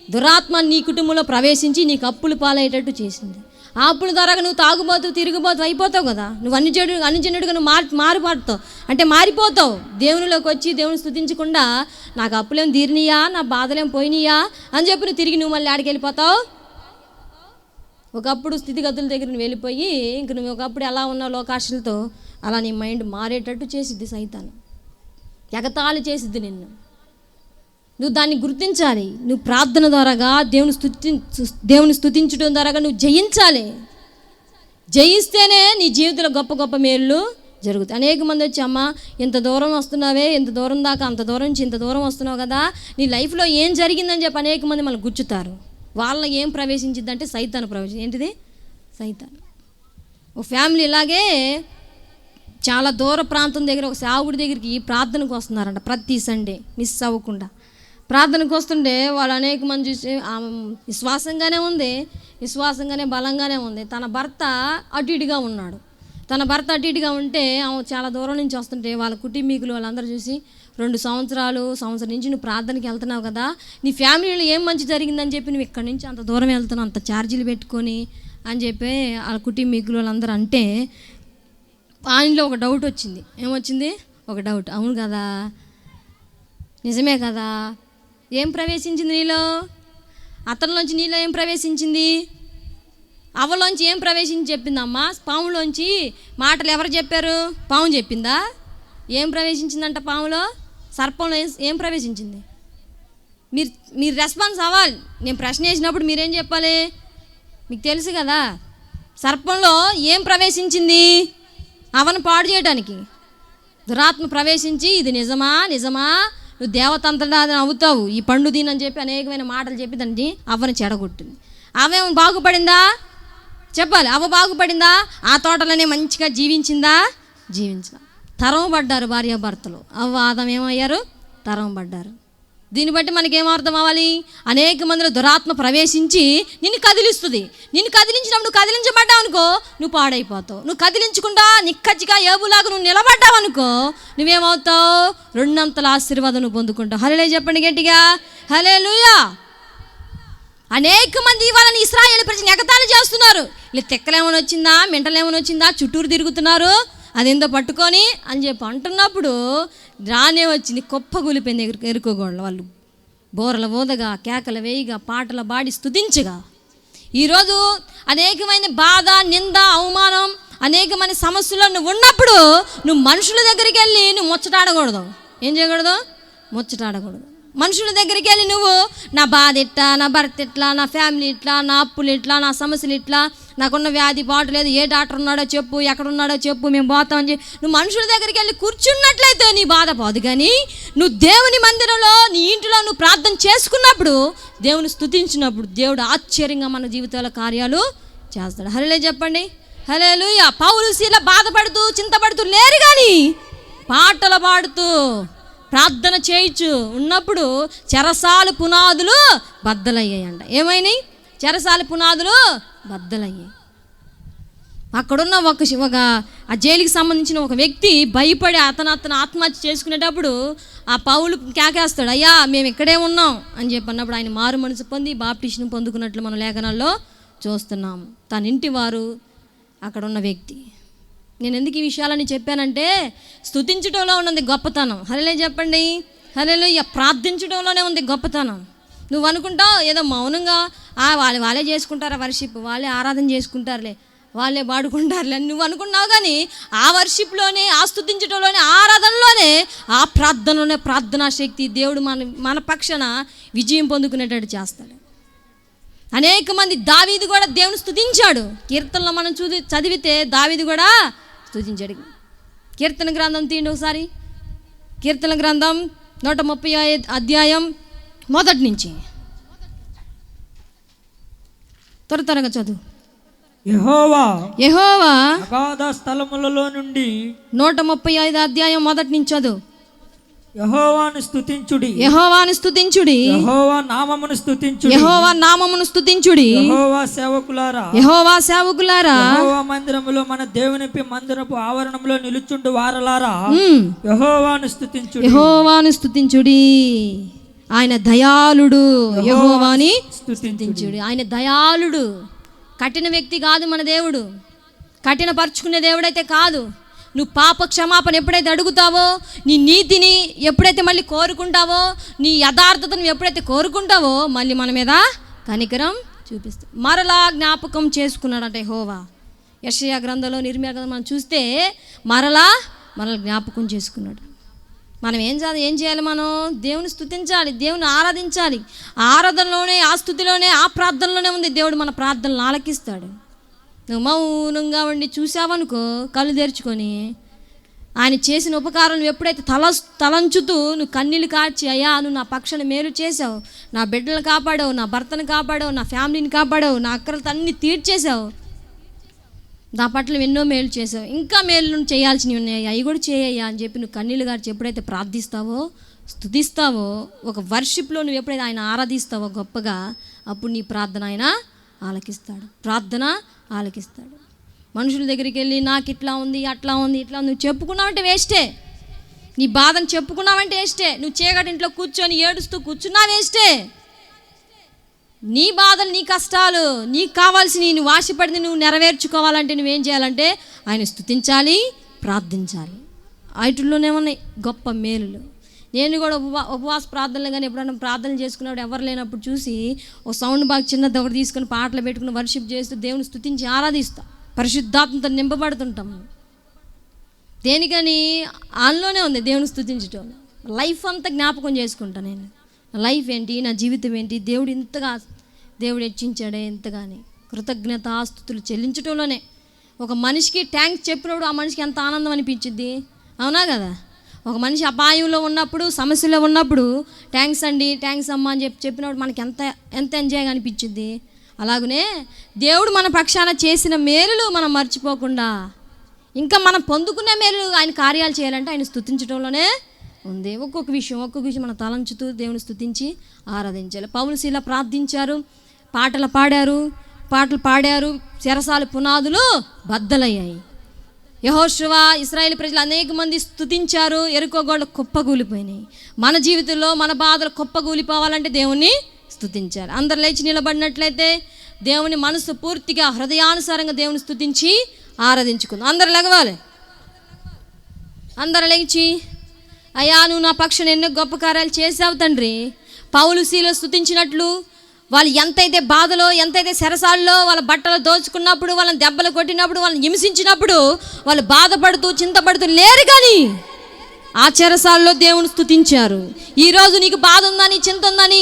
దురాత్మ నీ కుటుంబంలో ప్రవేశించి నీకు అప్పులు పాలయ్యేటట్టు చేసింది. ఆ అప్పుల ద్వారా నువ్వు తాగుబోతు తిరుగుబోతు అయిపోతావు కదా. నువ్వు అన్నిజనుడిగా నువ్వు మారిపోతావు, అంటే మారిపోతావు. దేవునిలోకి వచ్చి దేవుని స్తుతించకుండా నాకు అప్పులేం తీరినయా, నా బాధలేం పోయినాయా అని చెప్పి నువ్వు తిరిగి నువ్వు మళ్ళీ ఆడికి వెళ్ళిపోతావు. ఒకప్పుడు స్థితిగతుల దగ్గర నువ్వు వెళ్ళిపోయి ఇంక నువ్వు ఒకప్పుడు ఎలా ఉన్నావు లోకాశలతో, అలా నీ మైండ్ మారేటట్టు చేసిద్ది సైతాను, ఎగతాళి చేసిద్ది నిన్ను. నువ్వు దాన్ని గుర్తించాలి. నువ్వు ప్రార్థన ద్వారాగా దేవుని స్తుతించడం ద్వారాగా నువ్వు జయించాలి. జయిస్తేనే నీ జీవితంలో గొప్ప గొప్ప మేళ్ళు జరుగుతాయి. అనేక మంది వచ్చి అమ్మ ఇంత దూరం వస్తున్నావే, ఇంత దూరం దాకా అంత దూరం నుంచి ఇంత దూరం వస్తున్నావు కదా, నీ లైఫ్లో ఏం జరిగిందని చెప్పి అనేక మంది మనల్ని గుచ్చుతారు. వాళ్ళ ఏం ప్రవేశించిందంటే సైతాను ప్రవేశం. ఏంటిది? సైతాను. ఓ ఫ్యామిలీ ఇలాగే చాలా దూర ప్రాంతం దగ్గర ఒక సేవకుడి దగ్గరికి ప్రార్థనకు వస్తున్నారంట. ప్రతి సండే మిస్ అవ్వకుండా ప్రార్థనకు వస్తుంటే వాళ్ళు అనేక మంది చూసి విశ్వాసంగానే ఉంది, విశ్వాసంగానే బలంగానే ఉంది. తన భర్త అటు ఇటుగా ఉన్నాడు. తన భర్త అటు ఇటుగా ఉంటే ఆమె చాలా దూరం నుంచి వస్తుంటే వాళ్ళ కుటుంబీకులు వాళ్ళందరూ చూసి 2 సంవత్సరం నుంచి నువ్వు ప్రార్థనకి వెళ్తున్నావు కదా, నీ ఫ్యామిలీలో ఏం మంచి జరిగిందని చెప్పి నువ్వు ఇక్కడి నుంచి అంత దూరం వెళ్తున్నావు, అంత ఛార్జీలు పెట్టుకొని అని చెప్పి వాళ్ళ కుటుంబీకులు వాళ్ళందరూ అంటే ఆయనలో ఒక డౌట్ వచ్చింది. ఏమొచ్చింది? ఒక డౌట్. అవును కదా, నిజమే కదా, ఏం ప్రవేశించింది నీలో? అతనిలోంచి నీలో ఏం ప్రవేశించింది? అవ్వలోంచి ఏం ప్రవేశించి చెప్పిందమ్మా? పాములోంచి మాటలు ఎవరు చెప్పారు? పాము చెప్పిందా? ఏం ప్రవేశించిందంట పాములో? సర్పంలో ఏం ప్రవేశించింది? మీరు రెస్పాన్స్ అవ్వాలి. నేను ప్రశ్న వేసినప్పుడు మీరేం చెప్పాలి? మీకు తెలుసు కదా, సర్పంలో ఏం ప్రవేశించింది? అవను పాడు చేయడానికి దురాత్మ ప్రవేశించి ఇది నిజమా నువ్వు దేవతంతటా అవుతావు, ఈ పండు దీనని చెప్పి అనేకమైన మాటలు చెప్పి దాన్ని అవ్వని చెడగొట్టింది. అవేమో బాగుపడిందా? చెప్పాలి. అవ్వ బాగుపడిందా? ఆ తోటలోనే మంచిగా జీవించిందా? జీవించదా? తరం పడ్డారు భార్యాభర్తలు. అవ్వ ఆదం ఏమయ్యారు? తరం పడ్డారు. దీన్ని బట్టి మనకేం అర్థం అవ్వాలి? అనేక మందిలో దురాత్మ ప్రవేశించి నిన్ను కదిలిస్తుంది. నిన్ను కదిలించినప్పుడు నువ్వు కదిలించబడ్డావు అనుకో, నువ్వు పాడైపోతావు. నువ్వు కదిలించకుండా నిక్కచ్చిగా ఏబులాగా నువ్వు నిలబడ్డావు అనుకో, నువ్వేమవుతావు? 2 అంతల ఆశీర్వాదం నువ్వు పొందుకుంటావు. హల్లెలూయా చెప్పండి గట్టిగా, హల్లెలూయా. అనేక మంది వాళ్ళని ఇశ్రాయేలు ప్రజలు ఎగతాళి చేస్తున్నారు. ఇలా తెక్కలేమని వచ్చిందా, మెంటలేమని వచ్చిందా, చుట్టూరు తిరుగుతున్నారు, అదేందో పట్టుకొని అని చెప్పి అంటున్నప్పుడు రానే వచ్చింది, కుప్ప కూలిపోయింది ఎరుకోగోళ్ళు. వాళ్ళు బోరల ఓదగా, కేకలు వేయగా, పాటలు పాడి స్తుతించగా. ఈరోజు అనేకమైన బాధ, నింద, అవమానం, అనేకమైన సమస్యలు నువ్వు ఉన్నప్పుడు నువ్వు మనుషుల దగ్గరికి వెళ్ళి నువ్వు ముచ్చటాడకూడదు. ఏం చేయకూడదు? ముచ్చటాడకూడదు. మనుషుల దగ్గరికి వెళ్ళి నువ్వు నా బాధ ఇట్లా, నా భర్త ఇట్లా, నా ఫ్యామిలీ ఇట్లా, నా అప్పులు ఇట్లా, నా సమస్యలు ఇట్లా, నాకున్న వ్యాధి పాటు లేదు, ఏ డాక్టర్ ఉన్నాడో చెప్పు, ఎక్కడున్నాడో చెప్పు, మేము పోతామని చెప్పి నువ్వు మనుషుల దగ్గరికి వెళ్ళి కూర్చున్నట్లయితే నీ బాధ పోదు. కానీ నువ్వు దేవుని మందిరంలో నీ ఇంటిలో నువ్వు ప్రార్థన చేసుకున్నప్పుడు, దేవుని స్తుతించినప్పుడు దేవుడు ఆశ్చర్యంగా మన జీవితాల కార్యాలు చేస్తాడు. హల్లెలూయా చెప్పండి, హల్లెలూయా. పౌలు సీల బాధపడుతూ చింతపడుతూ లేరు, కానీ పాటలు పాడుతూ ప్రార్థన చేయించు ఉన్నప్పుడు చెరసాల పునాదులు బద్దలయ్యాయంట. ఏమైనాయి? చెరసాల పునాదులు బద్దలయ్యాయి. అక్కడున్న ఒక ఆ జైలుకి సంబంధించిన ఒక వ్యక్తి భయపడి అతను ఆత్మహత్య చేసుకునేటప్పుడు ఆ పౌలు కేకేస్తాడు, అయ్యా మేము ఇక్కడే ఉన్నాం అని చెప్పన్నప్పుడు ఆయన మారు మనసు పొంది బాప్టిజం పొందుకున్నట్లు మన లేఖనాల్లో చూస్తున్నాం. తన ఇంటి వారు అక్కడ ఉన్న వ్యక్తి. నేను ఎందుకు ఈ విషయాలని చెప్పానంటే స్తుతించడంలో ఉన్నది గొప్పతనం. హల్లెలూయా చెప్పండి, హల్లెలూయా. ప్రార్థించడంలోనే ఉంది గొప్పతనం. నువ్వు అనుకుంటావు ఏదో మౌనంగా వాళ్ళే చేసుకుంటారా వర్షిప్, వాళ్ళే ఆరాధన చేసుకుంటారులే, వాళ్ళే పాడుకుంటారులే అని నువ్వు అనుకున్నావు. కానీ ఆ వర్షిప్లోనే, ఆ స్తుతించడంలోనే, ఆరాధనలోనే, ఆ ప్రార్థనలోనే ప్రార్థనా శక్తి దేవుడు మన పక్షాన విజయం పొందుకునేటట్టు చేస్తాడు. అనేక మంది, దావీదు కూడా దేవుని స్తుతించాడు. కీర్తనలో మనం చదివితే దావీదు కూడా స్తుతించాడు. కీర్తన గ్రంథం తీయండి ఒకసారి. కీర్తన గ్రంథం 135 అధ్యాయం 1 నుంచి త్వరగా చదువు. యెహోవా అగాధ స్థలములలో నుండి 135 అధ్యాయం మొదటి నుంచి చదువు. యెహోవాను స్తుతించుడి, యెహోవా నామమును స్తుతించుడి, యెహోవా సేవకులారా, యెహోవా మందిరములో మన దేవుని మందిరపు ఆవరణంలో నిలుచుండు వారలారా యెహోవాను స్తుతించుడి. ఆయన దయాళుడు, యెహోవాని స్తుతించుడి. ఆయన దయాళుడు, కఠిన వ్యక్తి కాదు మన దేవుడు. కఠిన పరుచుకునే దేవుడైతే కాదు. నువ్వు పాప క్షమాపణ ఎప్పుడైతే అడుగుతావో, నీ నీతిని ఎప్పుడైతే మళ్ళీ కోరుకుంటావో, నీ యథార్థతను ఎప్పుడైతే కోరుకుంటావో, మళ్ళీ మన మీద కనికరం చూపిస్తావు. మరలా జ్ఞాపకం చేసుకున్నాడంట యెహోవా. యెషయా గ్రంథంలో, ఇర్మీయా గ్రంథంలో మనం చూస్తే మనల్ని జ్ఞాపకం చేసుకున్నాడు. మనం ఏం చేయాలి? మనం దేవుని స్తుతించాలి, దేవుని ఆరాధించాలి. ఆరాధనలోనే, ఆ స్తుతిలోనే, ఆ ప్రార్థనలోనే ఉంది దేవుడు మన ప్రార్థనలు ఆలకిస్తాడు. నువ్వు మౌనంగా ఉండి చూసావనుకో, కళ్ళు తెరుచుకొని, ఆయన చేసిన ఉపకారం నువ్వు ఎప్పుడైతే తలంచుతూ నువ్వు కన్నీళ్ళు కార్చి, అయ్యా నువ్వు నా పక్షాన మేలు చేసావు, నా బిడ్డలను కాపాడావు, నా భర్తను కాపాడావు, నా ఫ్యామిలీని కాపాడావు, నా అక్కలతో అన్ని తీర్చేసావు, నా పట్ల ఎన్నో మేలు చేసావు, ఇంకా మేలు చేయాల్సినవి ఉన్నాయి, అవి కూడా చేయయ్యా అని చెప్పి నువ్వు కన్నీళ్ళు గార్చి ఎప్పుడైతే ప్రార్థిస్తావో, స్తుతిస్తావో, ఒక వర్షిప్లో నువ్వు ఎప్పుడైతే ఆయన ఆరాధిస్తావో గొప్పగా, అప్పుడు నీ ప్రార్థన ఆయన ఆలకిస్తాడు. మనుషుల దగ్గరికి వెళ్ళి నాకు ఇట్లా ఉంది, అట్లా ఉంది, ఇట్లా నువ్వు చెప్పుకున్నావంటే వేస్టే. నీ బాధను చెప్పుకున్నావంటే వేస్టే. నువ్వు చీకటి ఇంట్లో కూర్చొని ఏడుస్తూ కూర్చున్నా వేస్టే. నీ బాధలు, నీ కష్టాలు, నీకు కావాల్సినవి నువ్వు ఆశపడింది నువ్వు నెరవేర్చుకోవాలంటే నువ్వేం చేయాలంటే ఆయన స్తుతించాలి, ప్రార్థించాలి. వాటిల్లోనే ఉన్నాయి గొప్ప మేలులు. నేను కూడా ఉపవాస ప్రార్థనలు కానీ ఎప్పుడైనా ప్రార్థనలు చేసుకున్నప్పుడు ఎవరు లేనప్పుడు చూసి ఒక సౌండ్ బాగా చిన్నది ఒకటి తీసుకొని పాటలు పెట్టుకుని వర్షిప్ చేస్తూ దేవుని స్తుతించి ఆరాధిస్తాం. పరిశుద్ధాత్మతో నింపబడుతుంటాము. దేనికని ఆయనలోనే ఉంది దేవుని స్తుతించటం. లైఫ్ అంతా జ్ఞాపకం చేసుకుంటాను నేను. లైఫ్ ఏంటి, నా జీవితం ఏంటి, దేవుడు ఇంతగా దేవుడు హెచ్చించాడే ఎంతగాని. కృతజ్ఞతాస్తుతులు చెల్లించటంలోనే ఒక మనిషికి థ్యాంక్స్ చెప్పినప్పుడు ఆ మనిషికి ఎంత ఆనందం అనిపించింది, అవునా కదా? ఒక మనిషి అపాయంలో ఉన్నప్పుడు, సమస్యలో ఉన్నప్పుడు థ్యాంక్స్ అండి, థ్యాంక్స్ అమ్మ అని చెప్పినప్పుడు మనకి ఎంత ఎంజాయ్గా అనిపించింది. అలాగనే దేవుడు మన పక్షాన చేసిన మేలులు మనం మర్చిపోకుండా, ఇంకా మనం పొందుకునే మేలు ఆయన కార్యాలు చేయాలంటే ఆయన స్తుతించడంలోనే ఉంది. ఒక్కొక్క విషయం మనం తలంచుతూ దేవుని స్తుతించి ఆరాధించాలి. పౌలు శీల ప్రార్థించారు, పాటలు పాడారు, చెరసాల పునాదులు బద్దలయ్యాయి. యెహోషువ, ఇశ్రాయేలు ప్రజలు అనేక మంది స్తుతించారు, యెరికో గోడలు కుప్పగూలిపోయినాయి. మన జీవితంలో మన బాధలు కుప్పగూలిపోవాలంటే దేవుణ్ణి స్తుతించాలి. అందరు లేచి నిలబడినట్లయితే దేవుని మనసు పూర్తిగా హృదయానుసారంగా దేవుని స్తుతించి ఆరాధించుకుందాం. అందరు లెగవాలి. అందరు లేచి, అయ్యా నువ్వు నా పక్షాన ఎన్నో గొప్ప కార్యాలు చేసావు తండ్రి. పౌలు శీల స్తుతించినట్లు వాళ్ళు ఎంతైతే బాధలో, ఎంతైతే చెరసాల్లో వాళ్ళ బట్టలు దోచుకున్నప్పుడు, వాళ్ళని దెబ్బలు కొట్టినప్పుడు, వాళ్ళని హింసించినప్పుడు వాళ్ళు బాధపడుతూ చింతపడుతూ లేరు, కానీ ఆ చెరసాల్లో దేవుని స్తుతించారు. ఈరోజు నీకు బాధ ఉందని, చింత ఉందని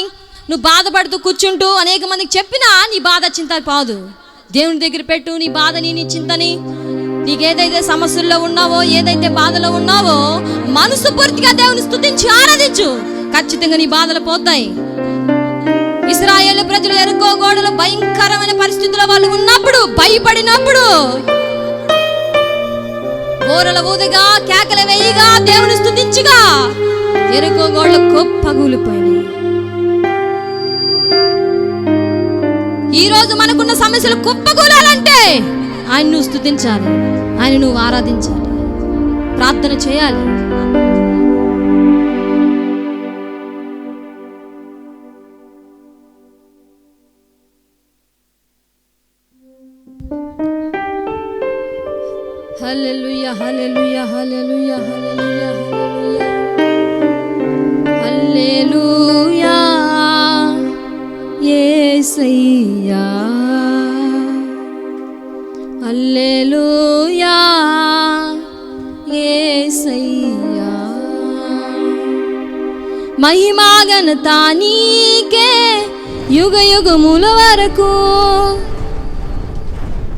నువ్వు బాధపడుతూ కూర్చుంటూ అనేక మందికి చెప్పినా నీ బాధ చింత పోదు. దేవుని దగ్గర పెట్టు నీ బాధని, నీ చింతని. నీకేదైతే సమస్యల్లో ఉన్నావో, ఏదైతే బాధలో ఉన్నావో మనసు పూర్తిగా దేవుని స్తుతించి ఆరాధించు. ఖచ్చితంగా నీ బాధలు పోతాయి. ఇశ్రాయేలు ప్రజలు యెరికో గోడలో భయంకరమైన పరిస్థితుల్లో వాళ్ళు ఉన్నప్పుడు, భయపడినప్పుడు బోరల ఊదగా, కేకలు వేయగా, దేవుని స్తుతించగా యెరికో గోడలు కుప్పగూలిపోయినాయి. ఈరోజు మనకున్న సమస్యలు కుప్పగూలాలంటే ఆయన నువ్వు స్తుతించాలి, ఆయన నువ్వు ఆరాధించాలి, ప్రార్థన చేయాలి. హల్లెలూయా, హల్లెలూయా, హల్లెలూయా, హల్లెలూయా, హల్లెలూయా, హల్లెలూయా యేసయ్యా, హల్లెలూయా యేసయ్యా. మహిమా ఘనత నీకే యుగ యుగముల వరకు,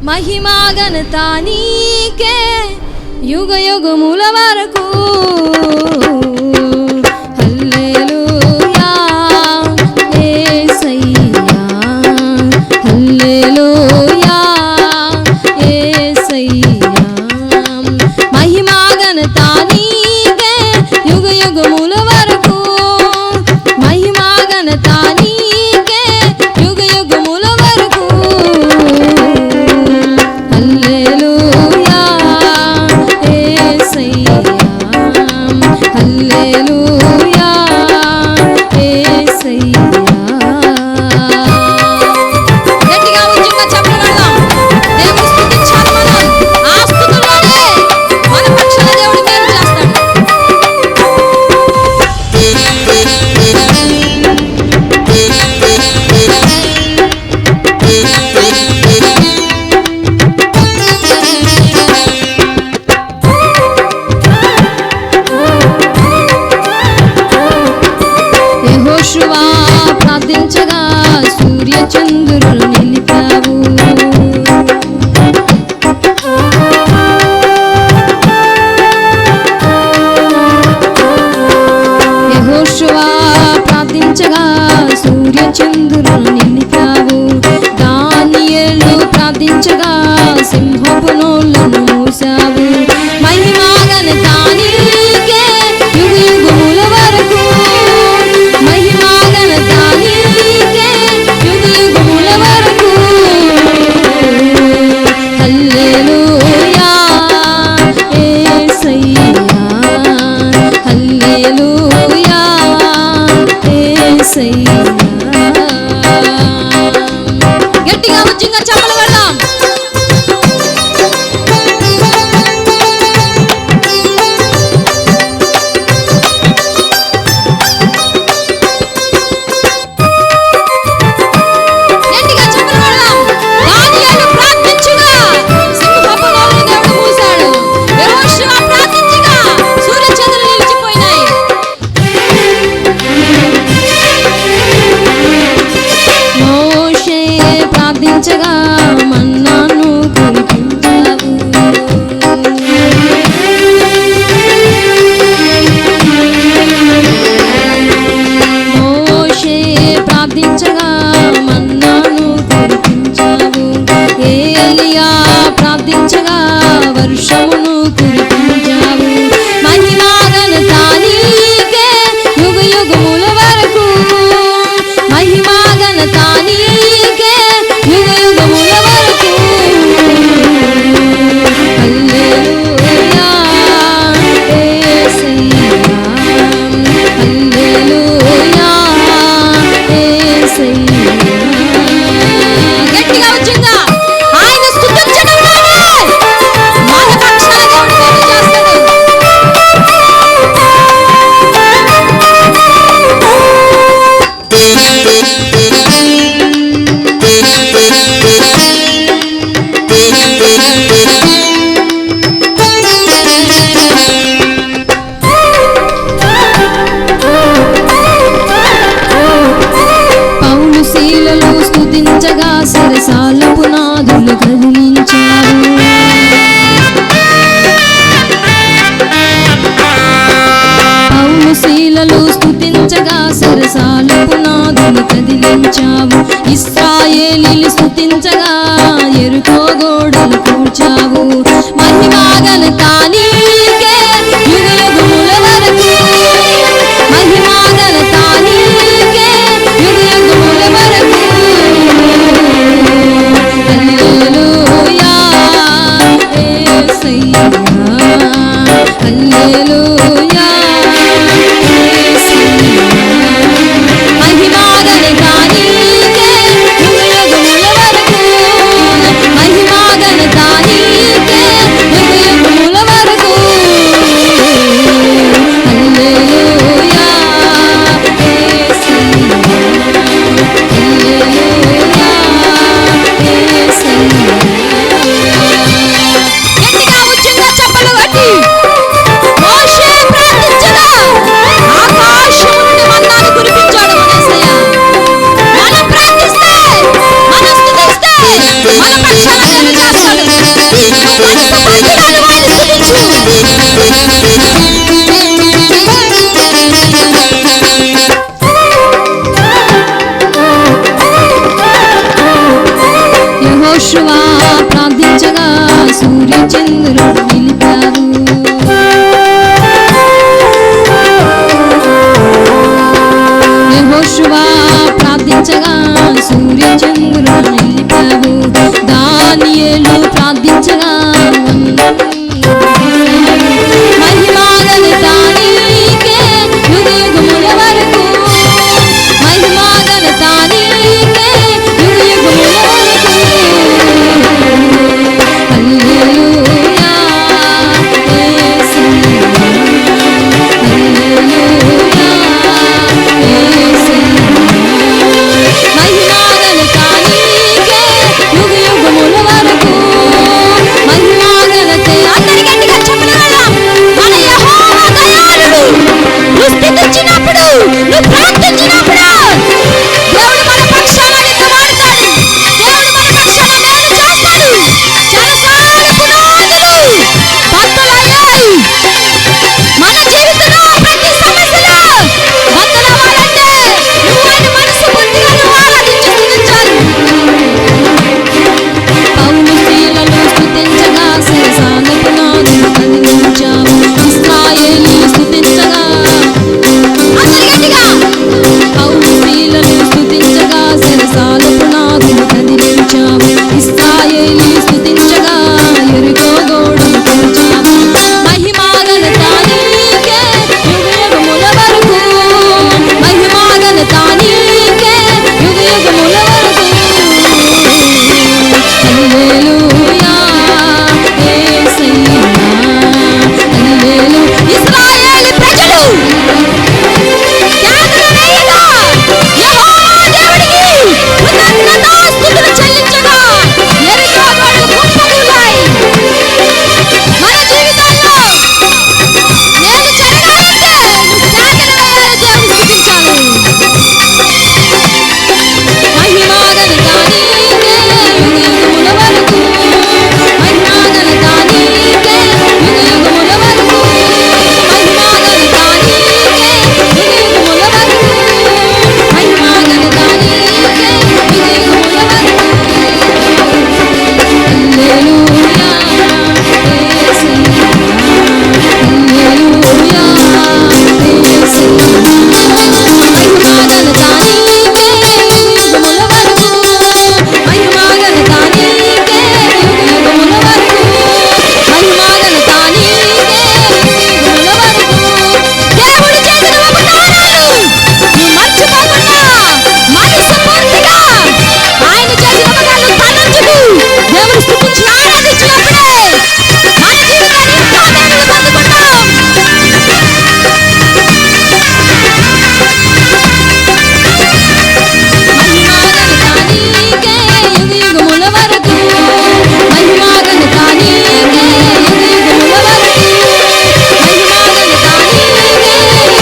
మహిమా ఘనత నీకే యుగ యుగముల వరకు. హల్లెలూయా యేసయ్యా, హల్లెలూయా ప్రార్థించగా సింహపు నోళ్ళను మూసావు. మహిమా ఘనత నీకే యుగ యుగముల వరకు. మహిమా ఘనత నీకే యుగ యుగముల వరకు. హల్లెలూయా యేసయ్యా, హల్లెలూయా యేసయ్యా. గట్టిగా ఉజ్జంగా చప్పలు కొడదాం. గట్టిగా చప్పలు కొడదాం. దానియేలు ప్రార్థించగా సింహపు నోళ్ళను దేవుడు మూసాడు. యెహోషువ ప్రార్థించగా సూర్యచంద్రులు నిలిచిపోయినాయి. మోషే ప్రార్థించగా మన్నాను కురిపించావు. మోషే ప్రార్థించగా మన్నాను కురిపించావు. ఏలియా ప్రార్థించగా వర్షమును కురిపించావు. మహిమా ఘనత నీకే యుగ యుగముల వరకు. మహిమా ఘనత నీకే యుగ యుగముల వరకు. హల్లెలూయా యేసయ్యా, హల్లెలూయా యేసయ్యా. గట్టిగా వచ్చిందా? ఆయన స్తుతించడంలోనే మన పక్షాన దేవుడు మేలు చేస్తాడు. పౌలు శీలలు స్తుతించగా సరసాల పునాదులు కదిలించారు. పౌలు శీలలు స్తుతించగా సరసాల పునాదులు కదిలించావు. ఇశ్రాయేలీలు స్తుతించగా యెరికో గోడలు కూర్చావు. మహిమా ఘనత నీకే యుగ యుగముల వరకు. మహిమా ఘనత నీకే యుగ యుగముల వరకు. హల్లెలూయా యేసయ్యా, హల్లెలూయా యేసయ్యా. మహిమా ఘనత నీకే యుగ యుగముల వరకు. మహిమా ఘనత నీకే యుగ యుగముల వరకు. హల్లెలూయా యేసయ్యా, హల్లెలూయా యేసయ్యా. గట్టిగా ఉజ్జంగా చప్పలు కొట్టి మోషే ప్రార్థించగా ఆకాశం నుండి మన్నాను కురిపించాడు మన యేసయ్య. మనం ప్రార్థిస్తే, మనం స్తుతిస్తే మన పక్షాన మేలు చేస్తాడు. నువ్వు మనసు మందిరాన్ని వాడిని యెహోషువ ప్రార్థించగా సూర్యచంద్రులు నిలిపారు. యెహోషువ ప్రార్థించగా సూర్యచంద్రులు నిలిపావు. దానియేలు ప్రార్థించగా మహిమా ఘనత నీకే యుగ యుగముల వరకు. మహిమా ఘనత నీకే యుగ యుగముల వరకు. హల్లెలూయా యేసయ్యా, హల్లెలూయా యేసయ్యా. మహిమా ఘనత నీకే యుగ యుగముల వరకు. ఇశ్రాయేలు స్తుతించగా యెరికో గోడలు కూల్చావు. మహిమా ఘనత నీకే యుగయుగముల వరకు, మహిమా ఘనత నీకే యుగయుగముల వరకు. హల్లెలూయా యేసయ్యా హల్లెలూయా. ఇశ్రాయేలు ప్రజలు కేకలు వేయగా యెహోవా దేవుడికి కృతజ్ఞతాస్తుతులు చెల్లించగా యెరికో గోడలు కుప్పకూలాయి. మన జీవితాల్లో మేలు జరగాలంటే నువ్వు కేకలు వేయాలి, దేవుని స్తుతించాలి. మహిమా ఘనత నీకే యుగయుగముల వరకు, మహిమా ఘనత నీకే యుగయుగముల వరకు, మహిమా ఘనత నీకే యుగయుగముల వరకు, మహిమా ఘనత నీకే యుగయుగముల వరకు. హల్లెలూయా యేసయ్యా హల్లెలూయా యేసయ్యా. మహిమా ఘనత నీకే యుగయుగముల వరకు, మహిమా ఘనత నీకే యుగయుగముల వరకు, మహిమా ఘనత నీకే యుగయుగముల వరకు. దేవుడు చేసిన ఉపకారాలు నువ్వు మర్చిపోకుండా మనస్ఫూర్తిగా ఆయన చేసిన ఉపకారాలు తలంచుకు దేవుని స్తుతించి ఆరాధించినప్పుడే మన జీవితాన్ని ఇంకా దేవుని పొందుకుంటాం. మహిమా ఘనత నీకే యుగయుగముల వరకు, మహిమా ఘనత నీకే యుగయుగముల వరకు, మహిమా ఘనత నీకే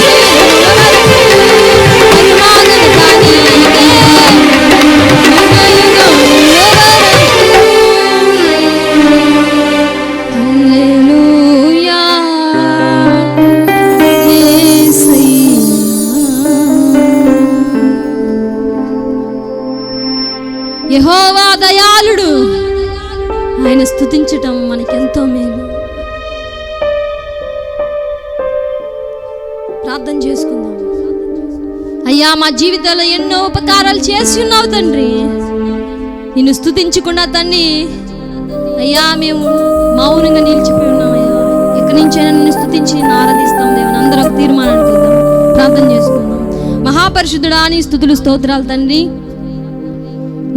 యుగయుగముల వరకు, మహిమా ఘనత నీకే యుగయుగముల వరకు. హల్లెలూయా యేసయ్యా. యెహోవా దయాళుడు, ఆయన స్తుతించటం మనకెంతో మేలు. ప్రార్థన చేసుకుందాం. అయ్యా, మా జీవితంలో ఎన్నో ఉపకారాలు చేసి ఉన్నావు తండ్రి. నిన్ను స్తుతించకుండా తండ్రి అయ్యా మేము మౌనంగా నిలిచిపోయి ఉన్నామయ్యా. ఎక్కడి నుంచైనా నిన్ను స్తుతించి నిన్ను ఆరాధిస్తాం దేవుని. అందరూ ఒక తీర్మానానికి వెళ్దాం, ప్రార్థన చేసుకుందాం. మహాపరిశుద్ధుడా నీ స్తుతులు స్తోత్రాలు తండ్రి.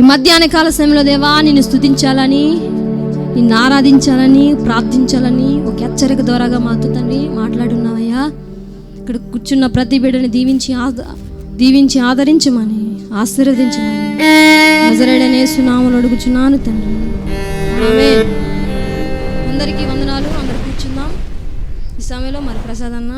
ఈ మధ్యాహ్న కాల సమయంలో దేవా నిన్ను స్తుతించాలని, నిన్ను ఆరాధించాలని, ప్రార్థించాలని ఒక హెచ్చరిక ద్వారాగా మాతో తండ్రి మాట్లాడున్నావయ్యా. ఇక్కడ కూర్చున్న ప్రతి బిడ్డని దీవించి ఆదరించమని, ఆశీర్వదించమని నజరేయుడైన యేసు నామములో అడుగుచున్నాను తండ్రి, ఆమేన్. అందరికీ వందనాలు. అందరూ కూర్చుందాం. ఈ సమయంలో మరి ప్రసాద్ అన్న